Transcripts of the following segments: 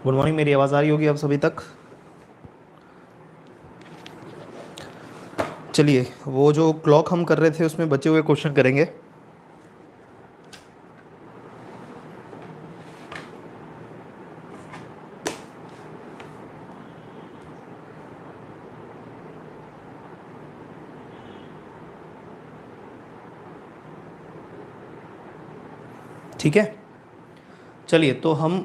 Good morning, मेरी आवाज़ आ रही होगी आप सभी तक। चलिए, वो जो क्लॉक हम कर रहे थे उसमें बचे हुए क्वेश्चन करेंगे। ठीक है, चलिए तो हम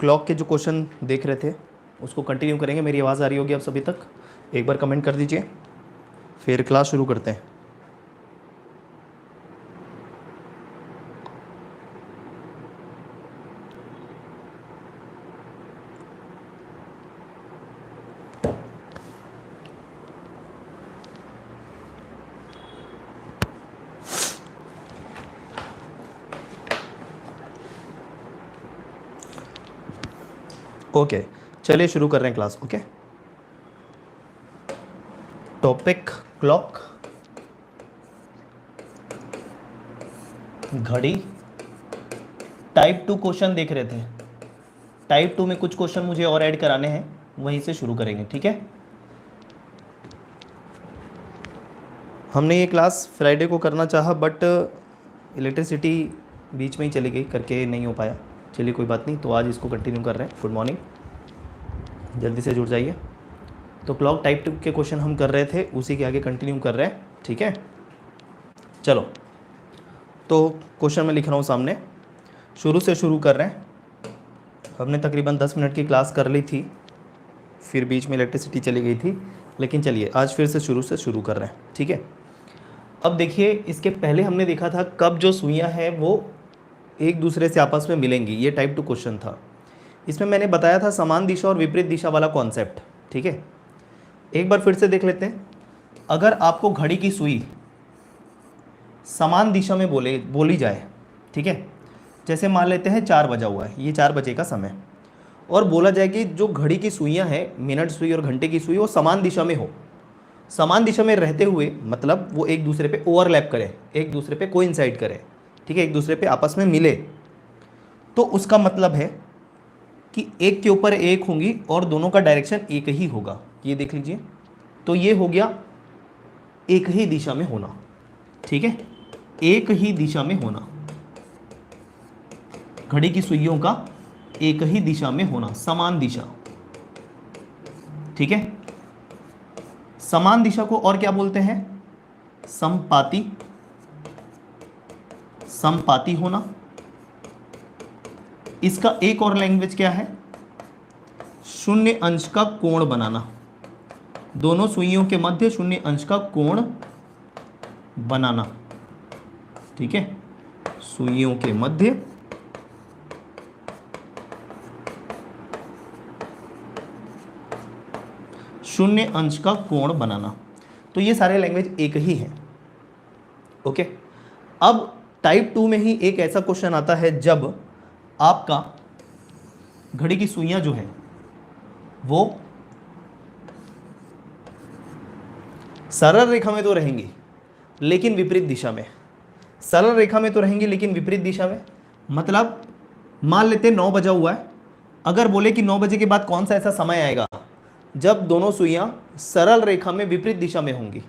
क्लॉक के जो क्वेश्चन देख रहे थे उसको कंटिन्यू करेंगे। मेरी आवाज़ आ रही होगी आप सभी तक। एक बार कमेंट कर दीजिए, फिर क्लास शुरू करते हैं। ओके, चलिए शुरू कर रहे हैं क्लास। ओके, टॉपिक क्लॉक, घड़ी। टाइप 2 क्वेश्चन देख रहे थे। टाइप 2 में कुछ क्वेश्चन मुझे और ऐड कराने हैं, वहीं से शुरू करेंगे। ठीक है, हमने ये क्लास फ्राइडे को करना चाहा बट इलेक्ट्रिसिटी बीच में ही चली गई, करके नहीं हो पाया। चलिए कोई बात नहीं, तो आज इसको कंटिन्यू कर रहे हैं। गुड मॉर्निंग, जल्दी से जुड़ जाइए। तो क्लॉक टाइप 2 के क्वेश्चन हम कर रहे थे, उसी के आगे कंटिन्यू कर रहे हैं। ठीक है, चलो तो क्वेश्चन मैं लिख रहा हूँ सामने, शुरू से शुरू कर रहे हैं। हमने तकरीबन 10 मिनट की क्लास कर ली थी, फिर बीच में इलेक्ट्रिसिटी चली गई थी, लेकिन चलिए आज फिर से शुरू कर रहे हैं। ठीक है, अब देखिए, इसके पहले हमने देखा था कब जो सुइयाँ हैं वो एक दूसरे से आपस में मिलेंगी। ये टाइप 2 क्वेश्चन था। इसमें मैंने बताया था समान दिशा और विपरीत दिशा वाला कॉन्सेप्ट। ठीक है, एक बार फिर से देख लेते हैं। अगर आपको घड़ी की सुई समान दिशा में बोली जाए, ठीक है, जैसे मान लेते हैं 4 बजा हुआ है, ये 4 बजे का समय, और बोला जाए कि जो घड़ी की सुइयाँ हैं, मिनट सुई और घंटे की सुई, वो समान दिशा में हो। समान दिशा में रहते हुए मतलब वो एक दूसरे पे ओवरलैप करें, एक दूसरे पे कोइंसाइड करें। ठीक है, एक दूसरे पे आपस में मिले, तो उसका मतलब है कि एक के ऊपर एक होंगी और दोनों का डायरेक्शन एक ही होगा। ये देख लीजिए, तो ये हो गया एक ही दिशा में होना। ठीक है, एक ही दिशा में होना, घड़ी की सुइयों का एक ही दिशा में होना, समान दिशा। ठीक है, समान दिशा को और क्या बोलते हैं? समपाती, समपाती होना। इसका एक और लैंग्वेज क्या है? शून्य अंश का कोण बनाना, दोनों सुइयों के मध्य शून्य अंश का कोण बनाना। ठीक है, सुइयों के मध्य शून्य अंश का कोण बनाना। तो ये सारे लैंग्वेज एक ही हैं। ओके, अब टाइप 2 में ही एक ऐसा क्वेश्चन आता है जब आपका घड़ी की सुइयां जो है वो सरल रेखा में तो रहेंगी लेकिन विपरीत दिशा में। सरल रेखा में तो रहेंगी लेकिन विपरीत दिशा में मतलब, मान लेते 9 बजा हुआ है, अगर बोले कि 9 बजे के बाद कौन सा ऐसा समय आएगा जब दोनों सुइयां सरल रेखा में विपरीत दिशा में होंगी,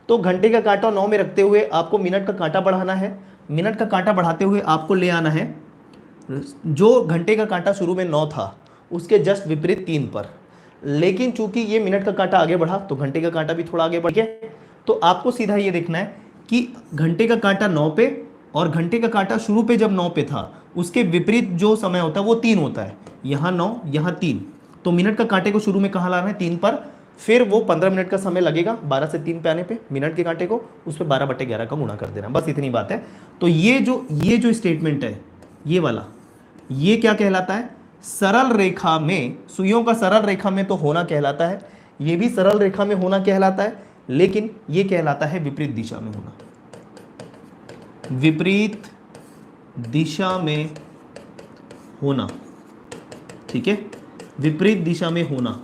तो घंटे का कांटा 9 में रखते हुए आपको मिनट का कांटा बढ़ाना है। मिनट का कांटा बढ़ाते हुए आपको ले आना है जो घंटे का कांटा शुरू में 9 था उसके जस्ट विपरीत 3 पर। लेकिन चूंकि ये मिनट का कांटा आगे बढ़ा तो घंटे का कांटा भी थोड़ा आगे बढ़ गया, तो आपको सीधा ये देखना है कि घंटे का कांटा 9 पे और घंटे का कांटा शुरू पे जब 9 पे था उसके विपरीत जो समय होता है वो 3 होता है। यहाँ 9, यहाँ 3, तो मिनट का कांटे को शुरू में कहाँ लाना है? 3 पर। फिर वो 15 मिनट का समय लगेगा 12 से 3 पे आने पे, मिनट के कांटे को उस पर 12/11 का गुणा कर देना, बस इतनी बात है। तो ये जो स्टेटमेंट है ये वाला, ये क्या कहलाता है? सरल रेखा में, सुइयों का सरल रेखा में तो होना कहलाता है, ये भी सरल रेखा में होना कहलाता है, लेकिन ये कहलाता है विपरीत दिशा में होना। विपरीत दिशा में होना, ठीक है, विपरीत दिशा में होना,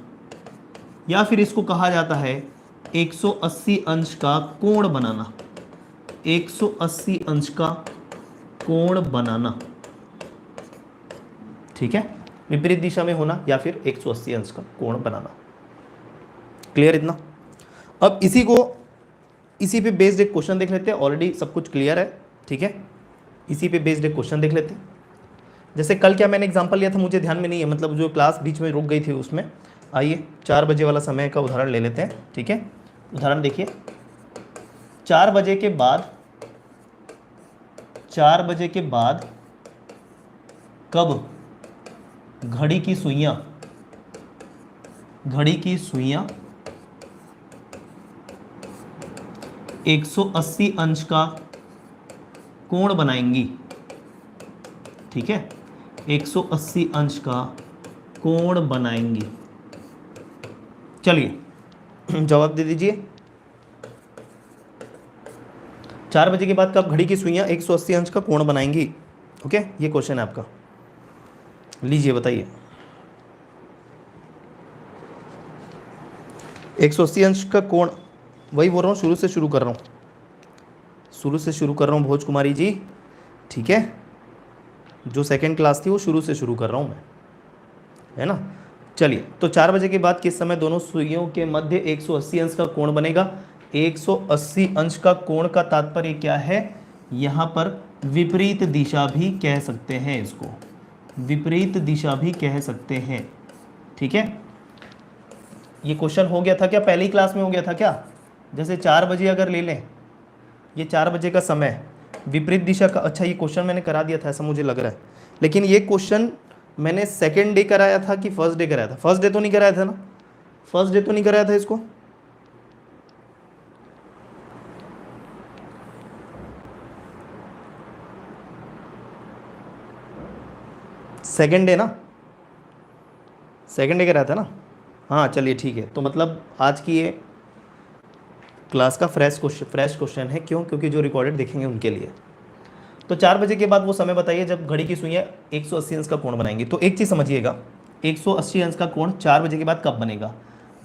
या फिर इसको कहा जाता है 180 अंश का कोण बनाना। 180 अंश का कोण बनाना। ठीक है, विपरीत दिशा में होना या फिर 180 अंश का कोण बनाना। क्लियर इतना? अब इसी पे बेस्ड एक क्वेश्चन देख लेते हैं। ऑलरेडी सब कुछ क्लियर है, ठीक है। इसी पे बेस्ड एक क्वेश्चन देख लेते हैं। जैसे कल क्या मैंने एग्जांपल लिया था, मुझे ध्यान में नहीं है, मतलब जो क्लास बीच में रुक गई थी उसमें। आइए 4 बजे वाला समय का उदाहरण ले लेते हैं, ठीक है। उदाहरण देखिए, 4 बजे के बाद कब घड़ी की सुइयां 180 अंश का कोण बनाएंगी, ठीक है। 180 अंश का कोण बनाएंगी। चलिए जवाब दे दीजिए। 4 बजे के बाद कब घड़ी की सुइयां 180 अंश का कोण बनाएंगी? ओके, ये क्वेश्चन है आपका। लीजिए बताइए। 180 अंश का कोण, वही बोल रहा हूँ, शुरू से शुरू कर रहा हूँ भोज कुमारी जी, ठीक है। जो सेकंड क्लास थी वो शुरू से शुरू कर रहा हूँ मैं, है ना। चलिए, तो 4 बजे के बाद किस समय दोनों सुइयों के मध्य 180 अंश का कोण बनेगा? 180 अंश का कोण का तात्पर्य क्या है? यहाँ पर विपरीत दिशा भी कह सकते हैं, इसको विपरीत दिशा भी कह सकते हैं, ठीक है। ये क्वेश्चन हो गया था क्या? पहली क्लास में हो गया था क्या? जैसे 4 बजे अगर ले लें, ये 4 बजे का समय, विपरीत दिशा का, अच्छा ये क्वेश्चन मैंने करा दिया था ऐसा मुझे लग रहा है, लेकिन ये क्वेश्चन मैंने सेकेंड डे कराया था कि फर्स्ट डे कराया था? फर्स्ट डे तो नहीं कराया था ना, फर्स्ट डे तो नहीं कराया था इसको। सेकेंड डे ना, सेकेंड डे कराया था ना। हाँ चलिए ठीक है, तो मतलब आज की ये क्लास का फ्रेश क्वेश्चन है। क्यों? क्योंकि जो रिकॉर्डेड देखेंगे उनके लिए। तो 4 बजे के बाद वो समय बताइए जब घड़ी की सुइयां 180 अंश का कोण बनाएंगी। तो एक चीज़ समझिएगा, 180 अंश का कोण 4 बजे के बाद कब बनेगा?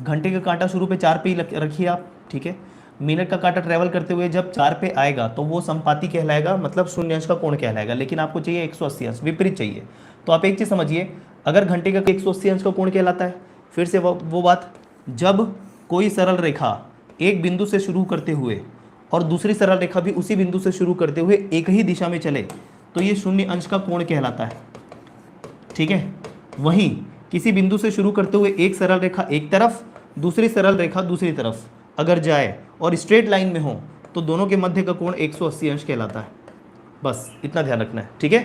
घंटे का कांटा शुरू पे 4 पे ही रखिए आप, ठीक है। मिनट का कांटा ट्रेवल करते हुए जब 4 पे आएगा तो वो संपाती कहलाएगा, मतलब शून्य अंश का कोण कहलाएगा। लेकिन आपको चाहिए 180 अंश, विपरीत चाहिए। तो आप एक चीज़ समझिए, अगर घंटे का 180 अंश का कोण कहलाता है, फिर से वो बात, जब कोई सरल रेखा एक बिंदु से शुरू करते हुए और दूसरी सरल रेखा भी उसी बिंदु से शुरू करते हुए एक ही दिशा में चले तो ये शून्य अंश का कोण कहलाता है, ठीक है। वहीं किसी बिंदु से शुरू करते हुए एक सरल रेखा एक तरफ, दूसरी सरल रेखा दूसरी तरफ अगर जाए और स्ट्रेट लाइन में हो तो दोनों के मध्य का कोण 180 अंश कहलाता है। बस इतना ध्यान रखना है, ठीक है।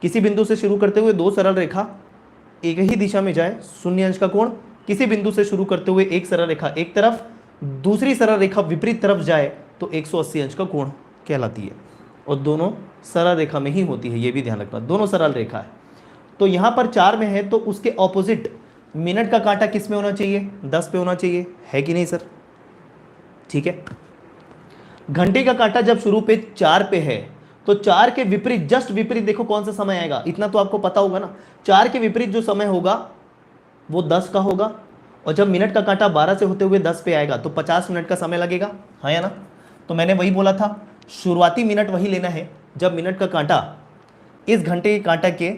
किसी बिंदु से शुरू करते हुए दो सरल रेखा एक ही दिशा में जाए, शून्य अंश का कोण। किसी बिंदु से शुरू करते हुए एक सरल रेखा एक तरफ, दूसरी सरल रेखा विपरीत तरफ जाए तो 180 अंश का कोण कहलाती है। और दोनों सरल रेखा में ही होती है, ये भी ध्यान रखना, दोनों सरल रेखा है। तो यहाँ पर 4 में है तो उसके ऑपोजिट मिनट का कांटा किस में होना चाहिए? 10 पे होना चाहिए, है कि नहीं सर? ठीक है। घंटे का कांटा जब शुरू पे 4 पे है तो 4 के विपरीत, जस्ट विपरीत देखो कौन सा समय आएगा, इतना तो आपको पता होगा ना। 4 के विपरीत जो समय होगा वो 10 का होगा। और जब मिनट का कांटा 12 से होते हुए 10 पे आएगा तो 50 मिनट का समय लगेगा, हाँ या ना? तो मैंने वही बोला था, शुरुआती मिनट वही लेना है जब मिनट का कांटा इस घंटे के कांटा के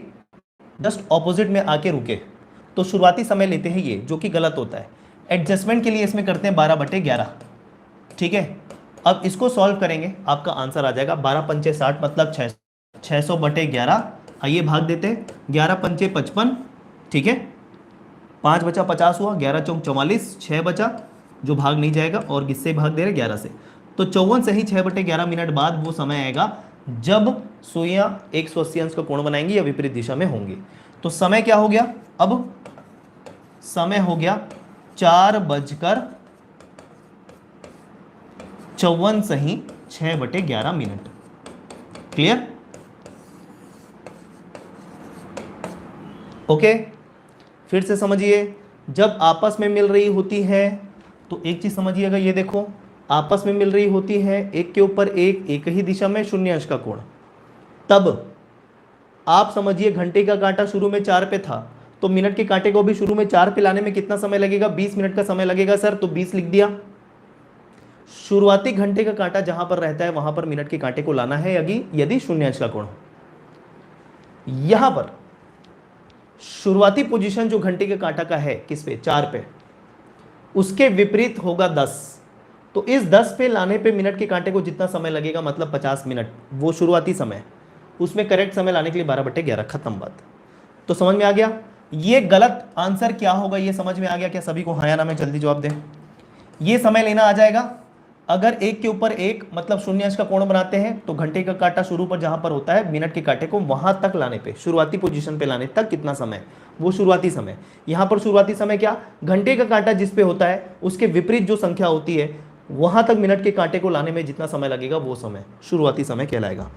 जस्ट ऑपोजिट में आके रुके, तो शुरुआती समय लेते हैं ये, जो कि गलत होता है। एडजस्टमेंट के लिए इसमें करते हैं 12/11, ठीक है। अब इसको सॉल्व करेंगे, आपका आंसर आ जाएगा 12 पंचे 60 मतलब 600/11। आइए भाग देते, 11 पंचे 55, ठीक है। 5 बचा 50 हुआ, 11 चौक 44, 6 बचा जो भाग नहीं जाएगा और किससे भाग दे रहे 11 से। तो 54 से ही 6/11 मिनट बाद वो समय आएगा जब सुइयां 180 अंश का कोण बनाएंगी या विपरीत दिशा में होंगी। तो समय क्या हो गया? अब समय हो गया 4:54 सही 6/11 मिनट। क्लियर? ओके, फिर से समझिए, जब आपस में मिल रही होती है तो एक चीज समझिएगा, ये देखो आपस में मिल रही होती है एक के ऊपर एक ही दिशा में शून्य अंश का कोण, तब आप समझिए घंटे का कांटा शुरू में 4 पे था तो मिनट के कांटे को भी शुरू में 4 पे लाने में कितना समय लगेगा? 20 मिनट का समय लगेगा सर, तो 20 लिख दिया। शुरुआती घंटे का कांटा जहां पर रहता है वहां पर मिनट के कांटे को लाना है यदि शून्य अंश का कोण। यहां पर शुरुआती पोजीशन जो घंटे के कांटा का है किस पे, 4 पे, उसके विपरीत होगा 10। तो इस 10 पे लाने पे मिनट के कांटे को जितना समय लगेगा मतलब 50 मिनट, वो शुरुआती समय, उसमें करेक्ट समय लाने के लिए 12/11, खत्म बात। तो समझ में आ गया ये गलत आंसर क्या होगा, ये समझ में आ गया क्या सभी को? हाँ या ना में जल्दी जवाब दें। ये समय लेना आ जाएगा, अगर एक के ऊपर एक मतलब शून्य अंश का कोण बनाते हैं तो घंटे का कांटा शुरू पर जहां पर होता है मिनट के कांटे को वहां तक लाने पे, शुरुआती पोजीशन पे लाने तक कितना समय, वो शुरुआती समय। यहां पर शुरुआती समय क्या, घंटे का कांटा जिस पे होता है उसके विपरीत जो संख्या होती है वहां तक मिनट के कांटे को लाने में जितना समय लगेगा वो समय शुरुआती समय कहलाएगा।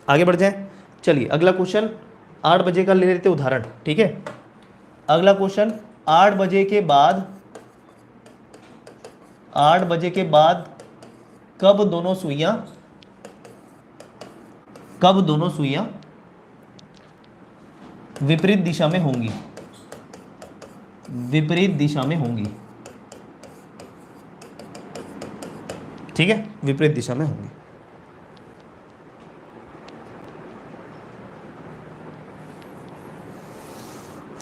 आगे बढ़ जाए, चलिए अगला क्वेश्चन 8 बजे का ले लेते उदाहरण, ठीक है। अगला क्वेश्चन 8 बजे के बाद, 8 बजे के बाद कब दोनों सुइयां विपरीत दिशा में होंगी, विपरीत दिशा में होंगी, ठीक है, विपरीत दिशा में होंगी।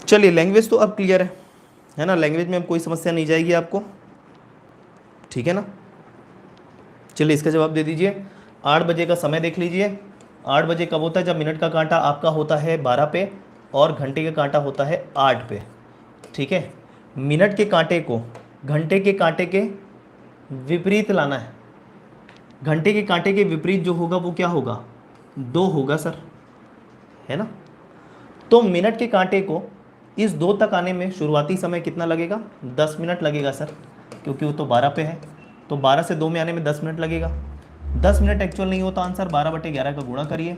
चलिए लैंग्वेज तो अब क्लियर है ना, लैंग्वेज में अब कोई समस्या नहीं जाएगी आपको, ठीक है ना। चलिए इसका जवाब दे दीजिए। 8 बजे का समय देख लीजिए, 8 बजे कब होता है, जब मिनट का कांटा आपका होता है 12 पे और घंटे का कांटा होता है 8 पे, ठीक है। मिनट के कांटे को घंटे के कांटे के विपरीत लाना है, घंटे के कांटे के विपरीत जो होगा वो क्या होगा, 2 होगा सर, है ना। तो मिनट के कांटे को इस 2 तक आने में शुरुआती समय कितना लगेगा, 10 मिनट लगेगा सर, क्योंकि वो तो 12 पे है, तो 12 से 2 में आने में 10 मिनट लगेगा। 10 मिनट एक्चुअल नहीं होता आंसर, 12/11 का गुणा करिए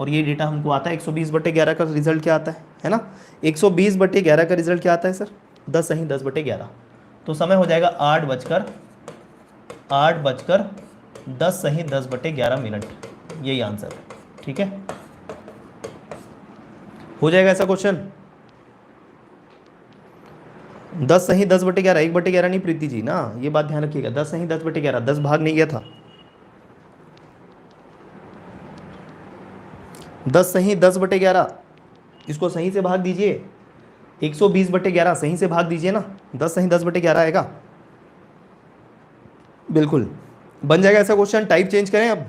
और ये डेटा हमको आता है 120/11 का रिजल्ट क्या आता है ना। 120/11 का रिजल्ट क्या आता है सर, 10 सही 10/11। तो समय हो जाएगा 8:10 सही 10/11 मिनट, यही आंसर, ठीक है। हो जाएगा ऐसा क्वेश्चन, 10 सही 10/11, 1/11 नहीं प्रीति जी ना, ये बात ध्यान रखिएगा, 10 सही 10/11, 10 भाग नहीं गया था, 10 सही 10/11, इसको सही से भाग दीजिए, 120/11 सही से भाग दीजिए ना, 10 सही 10/11 आएगा, बिल्कुल बन जाएगा ऐसा क्वेश्चन। टाइप चेंज करें अब।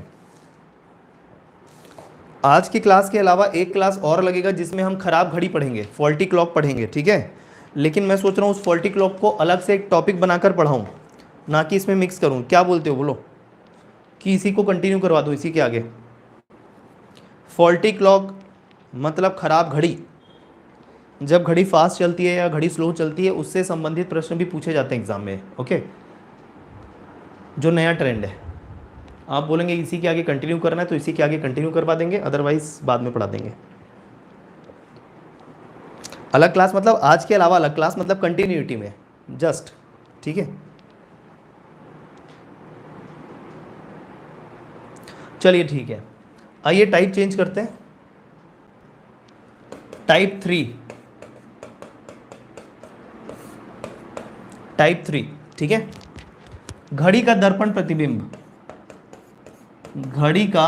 आज की क्लास के अलावा एक क्लास और लगेगा जिसमें हम खराब घड़ी पढ़ेंगे, फॉल्टी क्लॉक पढ़ेंगे, ठीक है। लेकिन मैं सोच रहा हूँ उस फॉल्टी क्लॉक को अलग से एक टॉपिक बनाकर पढ़ाऊँ, ना कि इसमें मिक्स करूँ। क्या बोलते हो बोलो, कि इसी को कंटिन्यू करवा दूँ इसी के आगे। फॉल्टी क्लॉक मतलब खराब घड़ी, जब घड़ी फास्ट चलती है या घड़ी स्लो चलती है उससे संबंधित प्रश्न भी पूछे जाते हैं एग्जाम में, ओके। जो नया ट्रेंड है, आप बोलेंगे इसी के आगे कंटिन्यू करना है तो इसी के आगे कंटिन्यू करवा देंगे, अदरवाइज बाद में पढ़ा देंगे। अलग क्लास मतलब आज के अलावा अलग क्लास मतलब कंटिन्यूटी में जस्ट, ठीक है। चलिए ठीक है, आइए टाइप चेंज करते हैं। टाइप 3, ठीक है। घड़ी का दर्पण प्रतिबिंब, घड़ी का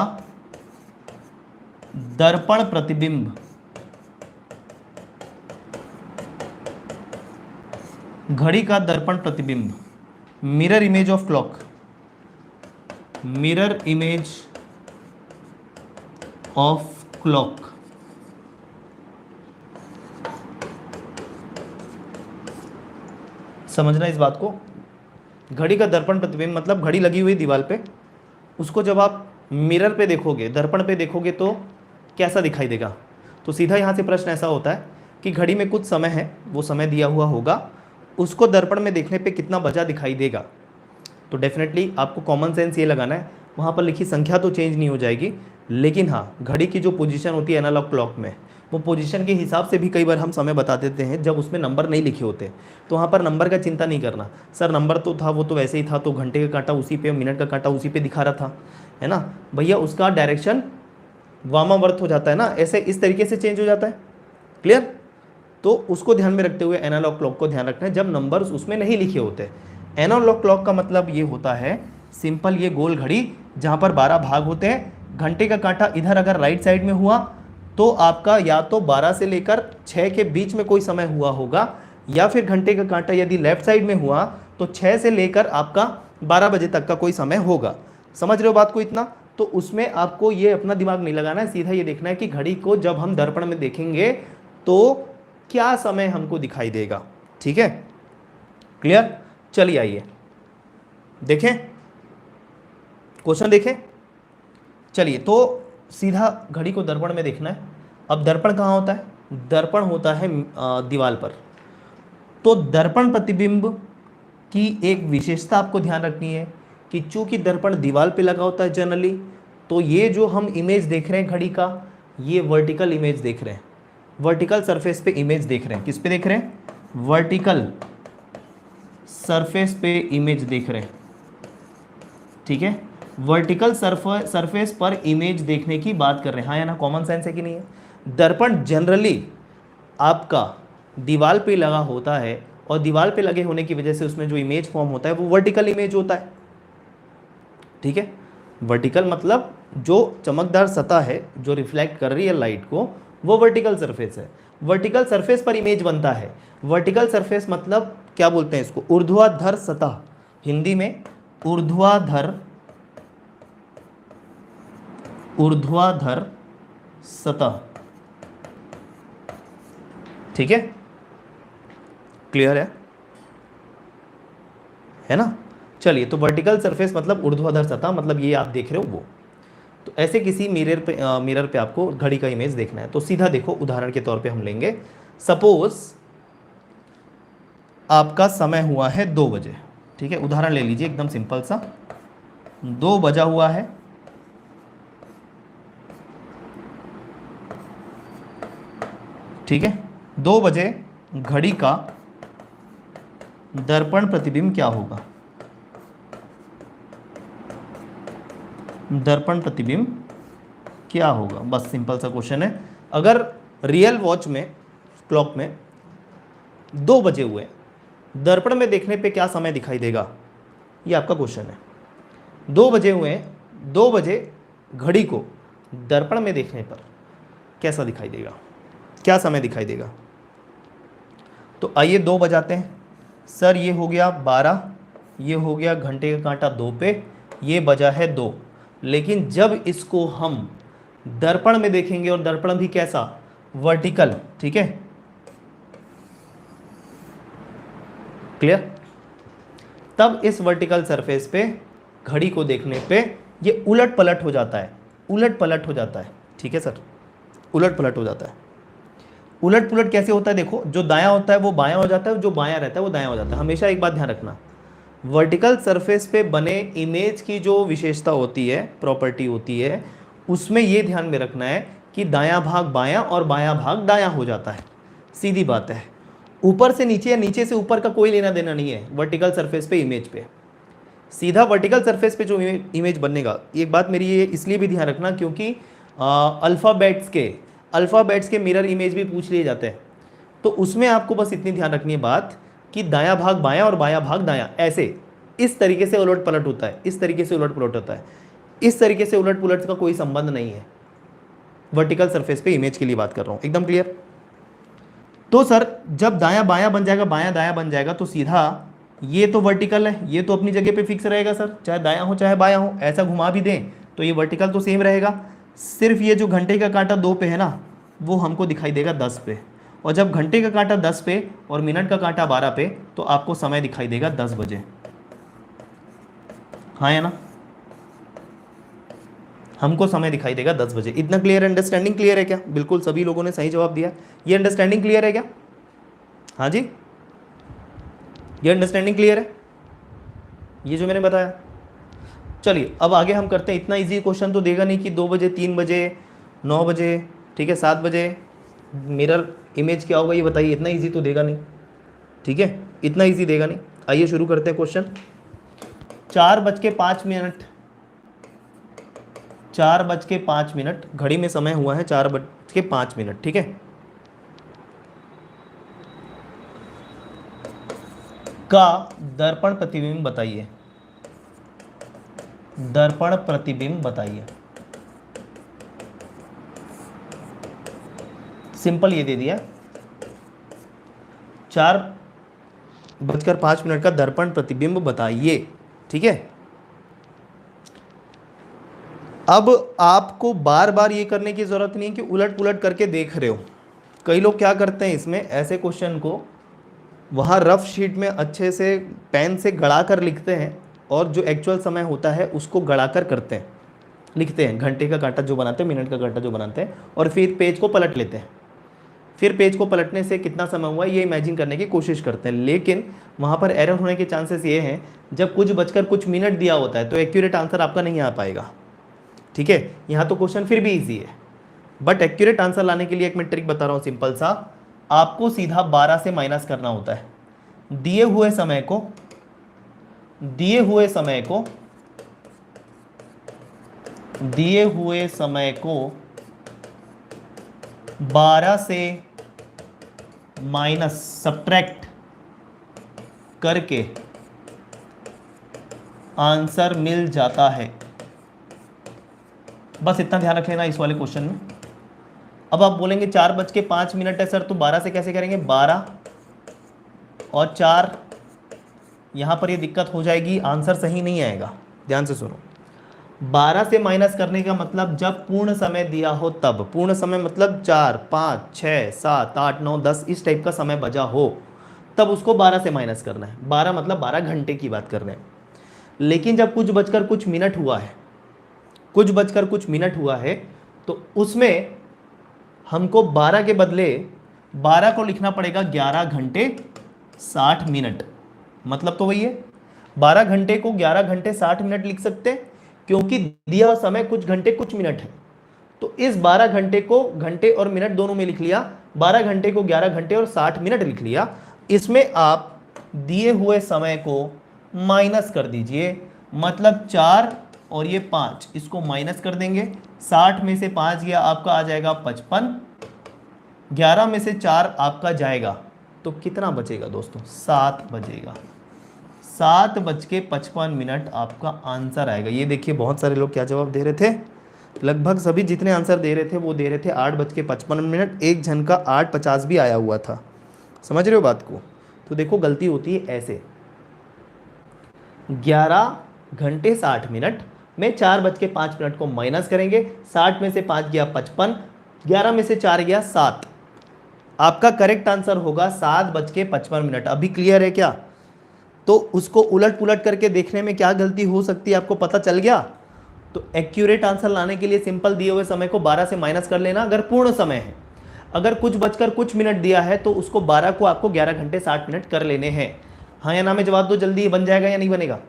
दर्पण प्रतिबिंब, घड़ी का दर्पण प्रतिबिंब, mirror image of clock, mirror image of clock, समझना इस बात को। घड़ी का दर्पण प्रतिबिंब मतलब घड़ी लगी हुई दीवार पे, उसको जब आप मिरर पे देखोगे, दर्पण पे देखोगे तो कैसा दिखाई देगा। तो सीधा यहाँ से प्रश्न ऐसा होता है कि घड़ी में कुछ समय है, वो समय दिया हुआ होगा, उसको दर्पण में देखने पे कितना बजा दिखाई देगा। तो डेफिनेटली आपको कॉमन सेंस ये लगाना है, वहाँ पर लिखी संख्या तो चेंज नहीं हो जाएगी, लेकिन हाँ घड़ी की जो पोजीशन होती है एनालॉग क्लॉक में, वो पोजीशन के हिसाब से भी कई बार हम समय बता देते हैं जब उसमें नंबर नहीं लिखे होते। तो वहाँ पर नंबर का चिंता नहीं करना, सर नंबर तो था वो तो वैसे ही था, तो घंटे का कांटा उसी पे, मिनट का कांटा उसी पे दिखा रहा था, है ना भैया, उसका डायरेक्शन वामावर्त हो जाता है ना, ऐसे इस तरीके से चेंज हो जाता है, क्लियर। तो उसको ध्यान में रखते हुए एनालॉग क्लॉक को ध्यान रखना है जब नंबर्स उसमें नहीं लिखे होते। एनालॉग क्लॉक का मतलब ये होता है सिंपल, ये गोल घड़ी जहाँ पर 12 भाग होते हैं, घंटे का कांटा इधर अगर राइट साइड में हुआ तो आपका या तो 12 से लेकर 6 के बीच में कोई समय हुआ होगा, या फिर घंटे का कांटा यदि लेफ्ट साइड में हुआ तो 6 से लेकर आपका 12 बजे तक का कोई समय होगा। समझ रहे हो बात को इतना? तो उसमें आपको ये अपना दिमाग नहीं लगाना है, सीधा ये देखना है कि घड़ी को जब हम दर्पण में देखेंगे तो क्या समय हमको दिखाई देगा। ठीक है, क्लियर? चलिए आइए देखें, क्वेश्चन देखें। चलिए, तो सीधा घड़ी को दर्पण में देखना है। अब दर्पण कहाँ होता है? दर्पण होता है दीवार पर। तो दर्पण प्रतिबिंब की एक विशेषता आपको ध्यान रखनी है कि चूंकि दर्पण दीवार पे लगा होता है जनरली, तो ये जो हम इमेज देख रहे हैं घड़ी का, ये वर्टिकल इमेज देख रहे हैं, वर्टिकल सरफेस पे इमेज देख रहे हैं। किस पे देख रहे हैं? वर्टिकल सरफेस पे इमेज देख रहे हैं। ठीक है, वर्टिकल सरफेस पर इमेज देखने की बात कर रहे हैं। हाँ या ना? कॉमन सेंस है कि नहीं है? दर्पण जनरली आपका दीवार पे लगा होता है, और दीवार पे लगे होने की वजह से उसमें जो इमेज फॉर्म होता है वो वर्टिकल इमेज होता है। ठीक है, वर्टिकल मतलब जो चमकदार सतह है जो रिफ्लेक्ट कर रही है लाइट को, वो वर्टिकल सरफेस है। वर्टिकल सरफेस पर इमेज बनता है। वर्टिकल सरफेस मतलब क्या बोलते हैं इसको? ऊर्ध्वाधर सतह, हिंदी में ऊर्ध्वाधर, ऊर्ध्वाधर सतह। ठीक है, क्लियर है ना? चलिए, तो वर्टिकल सरफेस मतलब ऊर्ध्वाधर सतह, मतलब ये आप देख रहे हो वो। तो ऐसे किसी मिरर पे आपको घड़ी का इमेज देखना है। तो सीधा देखो, उदाहरण के तौर पे हम लेंगे, सपोज आपका समय हुआ है 2 बजे। ठीक है, उदाहरण ले लीजिए एकदम सिंपल सा, 2 बजा हुआ है। ठीक है, 2 बजे घड़ी का दर्पण प्रतिबिंब क्या होगा? दर्पण प्रतिबिंब क्या होगा? बस सिंपल सा क्वेश्चन है। अगर रियल वॉच में, क्लॉक में 2 बजे हुए, दर्पण में देखने पे क्या समय दिखाई देगा? ये आपका क्वेश्चन है। 2 बजे हुए, 2 बजे घड़ी को दर्पण में देखने पर कैसा दिखाई देगा? क्या समय दिखाई देगा? तो आइए 2 बजाते हैं। सर ये हो गया 12, ये हो गया घंटे का कांटा 2 पे, ये बजा है 2। लेकिन जब इसको हम दर्पण में देखेंगे, और दर्पण भी कैसा? वर्टिकल। ठीक है, क्लियर? तब इस वर्टिकल सरफेस पे घड़ी को देखने पे ये उलट पलट हो जाता है, उलट पलट हो जाता है। ठीक है सर, उलट पलट हो जाता है। उलट पुलट कैसे होता है? देखो, जो दायां होता है वो बायां हो जाता है, जो बायां रहता है वो दायां हो जाता है। हमेशा एक बात ध्यान रखना, वर्टिकल सरफेस पे बने इमेज की जो विशेषता होती है, प्रॉपर्टी होती है, उसमें ये ध्यान में रखना है कि दायां भाग बायां और बायां भाग दायां हो जाता है। सीधी बात है, ऊपर से नीचे या नीचे से ऊपर का कोई लेना देना नहीं है वर्टिकल सरफेस पे इमेज पे। सीधा वर्टिकल सरफेस पे जो इमेज बनेगा, एक बात मेरी ये इसलिए भी ध्यान रखना क्योंकि अल्फ़ाबेट्स के मिरर इमेज भी पूछ लिए जाते हैं। तो उसमें आपको बस इतनी ध्यान रखनी है बात कि दायां भाग बायां और बायां भाग दायां, ऐसे इस तरीके से उलट पलट होता है, इस तरीके से उलट पलट होता है। इस तरीके से उलट पुलट का कोई संबंध नहीं है। वर्टिकल सरफेस पे इमेज के लिए बात कर रहा हूं, एकदम क्लियर? तो सर जब दायां बायां बन जाएगा, बायां दायां बन जाएगा, तो सीधा ये तो वर्टिकल है, ये तो अपनी जगह पे फिक्स रहेगा सर, चाहे दायां हो चाहे बायां हो। ऐसा घुमा भी दें तो ये वर्टिकल तो सेम रहेगा। सिर्फ ये जो घंटे का कांटा 2 पे है ना, वो हमको दिखाई देगा 10 पे। और जब घंटे का कांटा 10 पे और मिनट का कांटा 12 पे, तो आपको समय दिखाई देगा 10 बजे। हाँ या ना? हमको समय दिखाई देगा 10 बजे। इतना क्लियर? अंडरस्टैंडिंग क्लियर है क्या? बिल्कुल सभी लोगों ने सही जवाब दिया। ये अंडरस्टैंडिंग क्लियर है क्या? हाँ जी, ये अंडरस्टैंडिंग क्लियर है, ये जो मैंने बताया? चलिए अब आगे हम करते हैं। इतना इजी क्वेश्चन तो देगा नहीं कि 2 बजे, 3 बजे, 9 बजे, ठीक है, 7 बजे मिरर इमेज क्या होगा ये बताइए। इतना इजी तो देगा नहीं, ठीक है, इतना इजी देगा नहीं। आइए शुरू करते हैं क्वेश्चन। 4:05, 4:05 घड़ी में समय हुआ है 4:05, ठीक है। का दर्पण प्रतिबिंब बताइए, दर्पण प्रतिबिंब बताइए। सिंपल ये दे दिया 4:05 का दर्पण प्रतिबिंब बताइए। ठीक है, अब आपको बार बार ये करने की जरूरत नहीं है कि उलट पुलट करके देख रहे हो। कई लोग क्या करते हैं इसमें, ऐसे क्वेश्चन को वहाँ रफ शीट में अच्छे से पेन से गड़ा कर लिखते हैं और जो एक्चुअल समय होता है उसको गड़ा कर करते हैं, लिखते हैं, घंटे का कांटा जो बनाते हैं, मिनट का कांटा जो बनाते हैं, और फिर पेज को पलट लेते हैं। फिर पेज को पलटने से कितना समय हुआ ये इमेजिन करने की कोशिश करते हैं, लेकिन वहाँ पर एरर होने के चांसेस ये हैं जब कुछ बजकर कुछ मिनट दिया होता है तो एक्यूरेट आंसर आपका नहीं आ पाएगा। ठीक है, यहाँ तो क्वेश्चन फिर भी ईजी है, बट एक्यूरेट आंसर लाने के लिए एक मैं ट्रिक बता रहा हूँ सिंपल सा। आपको सीधा 12 से माइनस करना होता है। दिए हुए समय को 12 से माइनस सब्ट्रैक्ट करके आंसर मिल जाता है। बस इतना ध्यान रख लेना इस वाले क्वेश्चन में। अब आप बोलेंगे 4:05 है सर, तो 12 से कैसे करेंगे, 12 और 4, यहां पर ये दिक्कत हो जाएगी, आंसर सही नहीं आएगा। ध्यान से सुनो, 12 से माइनस करने का मतलब जब पूर्ण समय दिया हो तब। पूर्ण समय मतलब 4, 5, 6, 7, 8, 9, 10 इस टाइप का समय बजा हो तब उसको 12 से माइनस करना है। 12 मतलब 12 घंटे की बात कर रहे हैं। लेकिन जब कुछ बजकर कुछ मिनट हुआ है, तो उसमें हमको 12 के बदले 12 को लिखना पड़ेगा 11 घंटे 60 मिनट। मतलब तो वही है, 12 घंटे को 11 घंटे 60 मिनट लिख सकते हैं, क्योंकि दिया हुआ समय कुछ घंटे कुछ मिनट है। तो इस 12 घंटे को घंटे और मिनट दोनों में लिख लिया, 12 घंटे को 11 घंटे और 60 मिनट लिख लिया। इसमें आप दिए हुए समय को माइनस कर दीजिए, मतलब 4 और ये 5, इसको माइनस कर देंगे। 60 में से 5 गया आपका आ जाएगा 55, 11 में से 4 आपका जाएगा, तो कितना बचेगा दोस्तों, 7 बचेगा। 7:55 आपका आंसर आएगा। ये देखिए बहुत सारे लोग क्या जवाब दे रहे थे, लगभग सभी जितने आंसर दे रहे थे वो दे रहे थे 8:55। एक जन का 8:50 भी आया हुआ था। समझ रहे हो बात को? तो देखो गलती होती है ऐसे, 11 घंटे 60 मिनट में 4:05 को माइनस करेंगे। 60 में से 5 गया 55, 11 में से 4 गया 7। आपका करेक्ट आंसर होगा 7:55। अभी क्लियर है क्या? तो उसको उलट पुलट करके देखने में क्या गलती हो सकती है आपको पता चल गया? तो एक्यूरेट आंसर लाने के लिए सिंपल दिए हुए समय को 12 से माइनस कर लेना अगर पूर्ण समय है। अगर कुछ बजकर कुछ मिनट दिया है तो उसको 12 को आपको 11 घंटे 60 मिनट कर लेने हैं। हाँ या ना में जवाब दो जल्दी, बन जाएगा या नहीं बनेगा?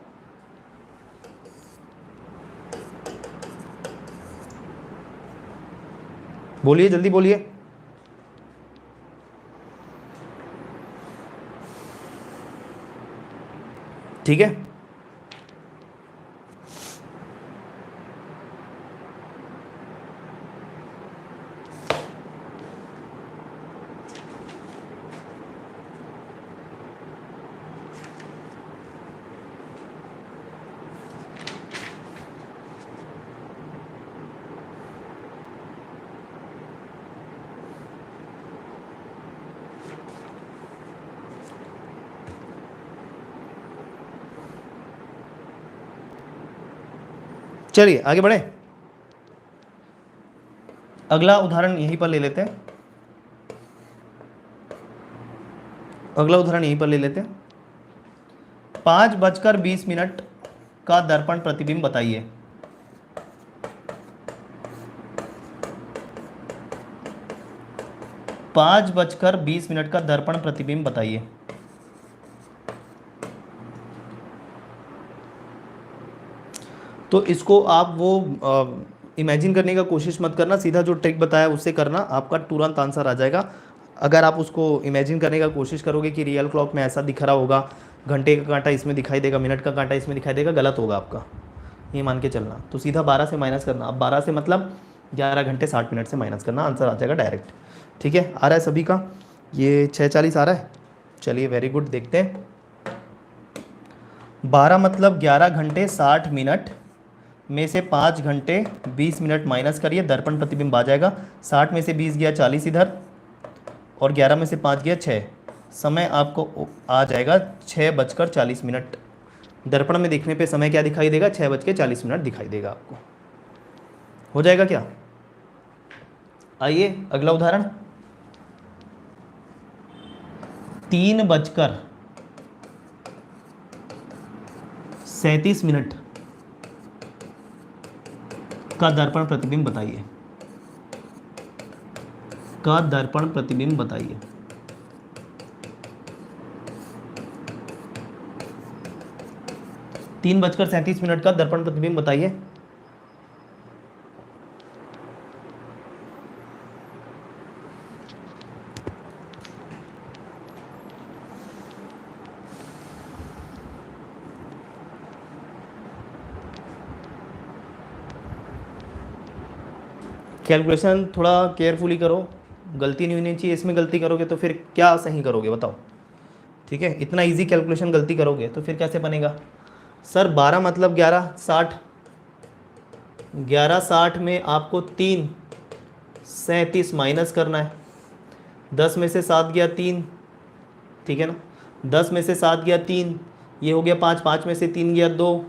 बोलिए जल्दी बोलिए। ठीक है, चलिए आगे बढ़े। अगला उदाहरण यहीं पर ले लेते हैं। 5:20 का दर्पण प्रतिबिंब बताइए। 5:20 का दर्पण प्रतिबिंब बताइए। तो इसको आप वो इमेजिन करने का कोशिश मत करना, सीधा जो ट्रिक बताया उससे करना, आपका तुरंत आंसर आ जाएगा। अगर आप उसको इमेजिन करने का कोशिश करोगे कि रियल क्लॉक में ऐसा दिख रहा होगा, घंटे का कांटा इसमें दिखाई देगा, मिनट का कांटा इसमें दिखाई देगा, गलत होगा आपका, ये मान के चलना। तो सीधा 12 से माइनस करना। अब 12 से मतलब 11 घंटे 60 मिनट से माइनस करना, आंसर आ जाएगा डायरेक्ट। ठीक है, आ रहा है सभी का? ये 6:40 आ रहा है। चलिए वेरी गुड, देखते हैं। 12 मतलब 11 घंटे 60 मिनट में से 5 घंटे 20 मिनट माइनस करिए, दर्पण प्रतिबिंब आ जाएगा। 60 में से 20 गया 40 इधर, और 11 में से 5 गया 6, समय आपको आ जाएगा 6:40 दर्पण में देखने पे समय क्या दिखाई देगा, 6:40 दिखाई देगा आपको। हो जाएगा क्या? आइए अगला उदाहरण, 3:37 का दर्पण प्रतिबिंब बताइए, का दर्पण प्रतिबिंब बताइए। तीन बजकर 37 का दर्पण प्रतिबिंब बताइए। कैलकुलेशन थोड़ा केयरफुली करो, गलती नहीं होनी चाहिए। इसमें गलती करोगे तो फिर क्या सही करोगे बताओ? ठीक है, इतना इजी कैलकुलेशन गलती करोगे तो फिर कैसे बनेगा? सर 12 मतलब 11:60, 11:60 में आपको 3:37 माइनस करना है। 10 में से 7 गया 3, ठीक है ना, 10 में से 7 गया 3, ये हो गया 5, 5 में से 3 गया 2।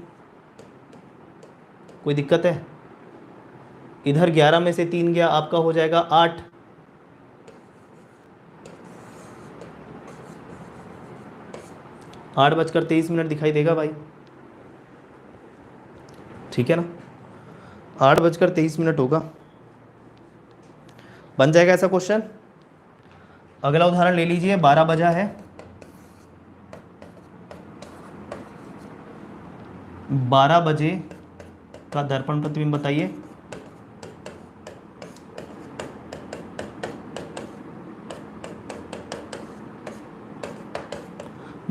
कोई दिक्कत है? इधर 11 में से 3 गया, आपका हो जाएगा 8। 8:23 दिखाई देगा भाई, ठीक है ना, 8:23 होगा। बन जाएगा ऐसा क्वेश्चन। अगला उदाहरण ले लीजिए, 12 बजा है, 12 बजे का दर्पण प्रतिबिंब बताइए।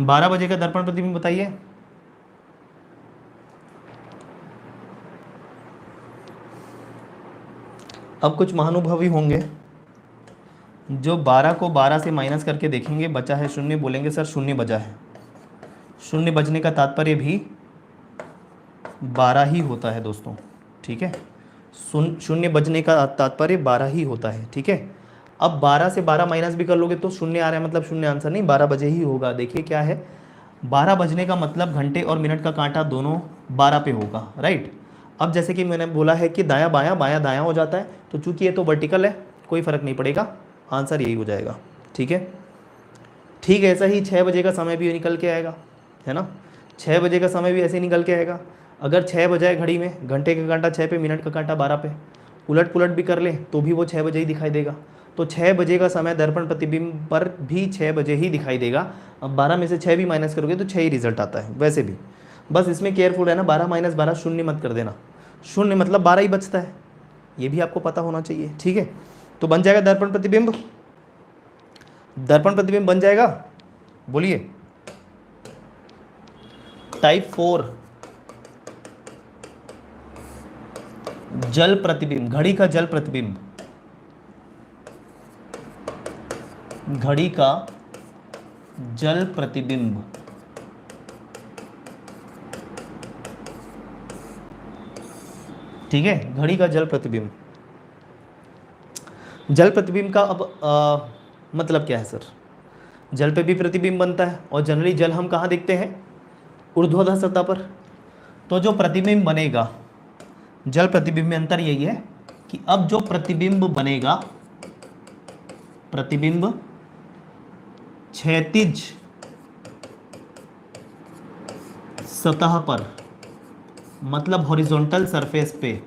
बारह बजे का दर्पण प्रतिबिंब बताइए। अब कुछ महानुभवी होंगे जो 12 को 12 से माइनस करके देखेंगे, बचा है 0, बोलेंगे सर 0 बजा है। 0 बजने का तात्पर्य भी 12 ही होता है दोस्तों, ठीक है, 0 बजने का तात्पर्य 12 ही होता है, ठीक है। अब 12 से 12 माइनस भी कर लोगे तो 0 आ रहा है, मतलब 0 आंसर नहीं, 12 बजे ही होगा। देखिए क्या है, 12 बजने का मतलब घंटे और मिनट का कांटा दोनों 12 पे होगा, राइट। अब जैसे कि मैंने बोला है कि दायां बायां बायां दायां हो जाता है, तो चूंकि ये तो वर्टिकल है कोई फ़र्क नहीं पड़ेगा, आंसर यही हो जाएगा, ठीक है। ठीक है, ऐसा ही 6 बजे का समय भी निकल के आएगा, है ना, 6 बजे का समय भी ऐसे निकल के आएगा। अगर 6 बजाए घड़ी में, घंटे का कांटा 6 पे, मिनट का कांटा 12 पे, उलट पुलट भी कर ले तो भी वो 6 बजे ही दिखाई देगा। तो 6 बजे का समय दर्पण प्रतिबिंब पर भी 6 बजे ही दिखाई देगा। अब 12 में से 6 भी माइनस करोगे तो 6 ही रिजल्ट आता है वैसे भी। बस इसमें केयरफुल है ना, 12 - 12 0 मत कर देना, 0 मतलब 12 ही बचता है, ये भी आपको पता होना चाहिए, ठीक है। तो बन जाएगा दर्पण प्रतिबिंब, दर्पण प्रतिबिंब बन जाएगा, बोलिए। टाइप 4 जल प्रतिबिंब, घड़ी का जल प्रतिबिंब, घड़ी का जल प्रतिबिंब, ठीक है, घड़ी का जल प्रतिबिंब। जल प्रतिबिंब का अब मतलब क्या है सर? जल पे भी प्रतिबिंब बनता है और जनरली जल हम कहाँ देखते हैं? ऊर्ध्वाधर सतह पर। तो जो प्रतिबिंब बनेगा जल प्रतिबिंब में अंतर यही है कि अब जो प्रतिबिंब बनेगा, प्रतिबिंब क्षैतिज सतह पर, मतलब हॉरिजॉन्टल सरफेस पे,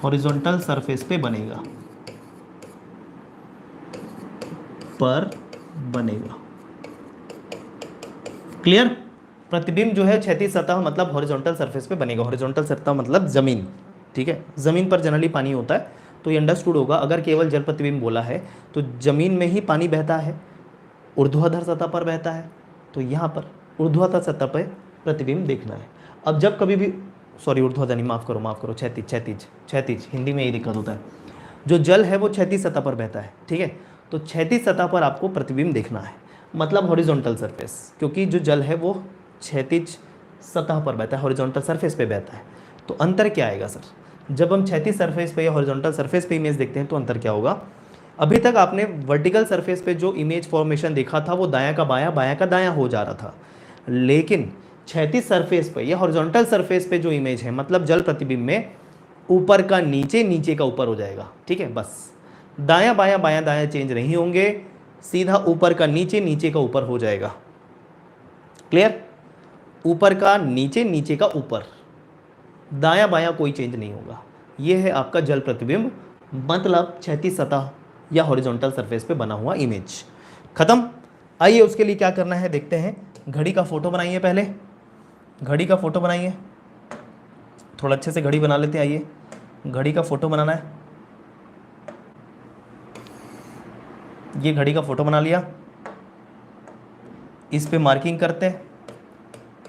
हॉरिजॉन्टल सरफेस पे बनेगा, पर बनेगा। क्लियर? प्रतिबिंब जो है क्षैतिज सतह मतलब हॉरिजॉन्टल सरफेस पे बनेगा। हॉरिजॉन्टल सतह मतलब जमीन, ठीक है, जमीन पर जनरली पानी होता है, तो ये अंडरस्टूड होगा। अगर केवल जल प्रतिबिंब बोला है तो जमीन में ही पानी बहता है, ऊर्ध्वाधर सतह पर बहता है, तो यहाँ पर ऊर्ध्वाधर सतह पर प्रतिबिंब देखना है। अब जब कभी भी, सॉरी ऊर्ध्वाधर नहीं, माफ़ करो, क्षैतिज क्षैतिज क्षैतिज, हिंदी में यही दिक्कत होता है। जो जल है वो क्षैतिज सतह पर बहता है, ठीक है, तो क्षैतिज सतह पर आपको प्रतिबिंब देखना है, मतलब हॉरिजॉन्टल सरफेस, क्योंकि जो जल है वो क्षैतिज सतह पर बहता है, हॉरिजॉन्टल सरफेस पे बहता है। तो अंतर क्या आएगा सर? जब हम क्षैतिज सरफेस पे या हॉरिजॉन्टल सरफेस पे इमेज देखते हैं तो अंतर क्या होगा अभी तक आपने वर्टिकल सरफेस पे जो इमेज फॉर्मेशन देखा था वो दायां का बायां बायां का दायां हो जा रहा था, लेकिन क्षैतिज सरफेस पे या हॉरिजॉन्टल सरफेस पे जो इमेज है मतलब जल प्रतिबिंब में ऊपर का नीचे नीचे का ऊपर हो जाएगा। ठीक है, बस दायां बायां बायां दायां चेंज नहीं होंगे, सीधा ऊपर का नीचे नीचे का ऊपर हो जाएगा। क्लियर? ऊपर का नीचे नीचे का ऊपर, दायां बायां कोई चेंज नहीं होगा। यह है आपका जल प्रतिबिंब, मतलब क्षैतिज सतह या हॉरिजॉन्टल सरफेस पे बना हुआ इमेज। खत्म। आइए उसके लिए क्या करना है देखते हैं। घड़ी का फोटो बनाइए, पहले घड़ी का फोटो बनाइए, थोड़ा अच्छे से घड़ी बना लेते हैं। आइए घड़ी का फोटो बनाना है। ये घड़ी का फोटो बना लिया, इस पे मार्किंग करते हैं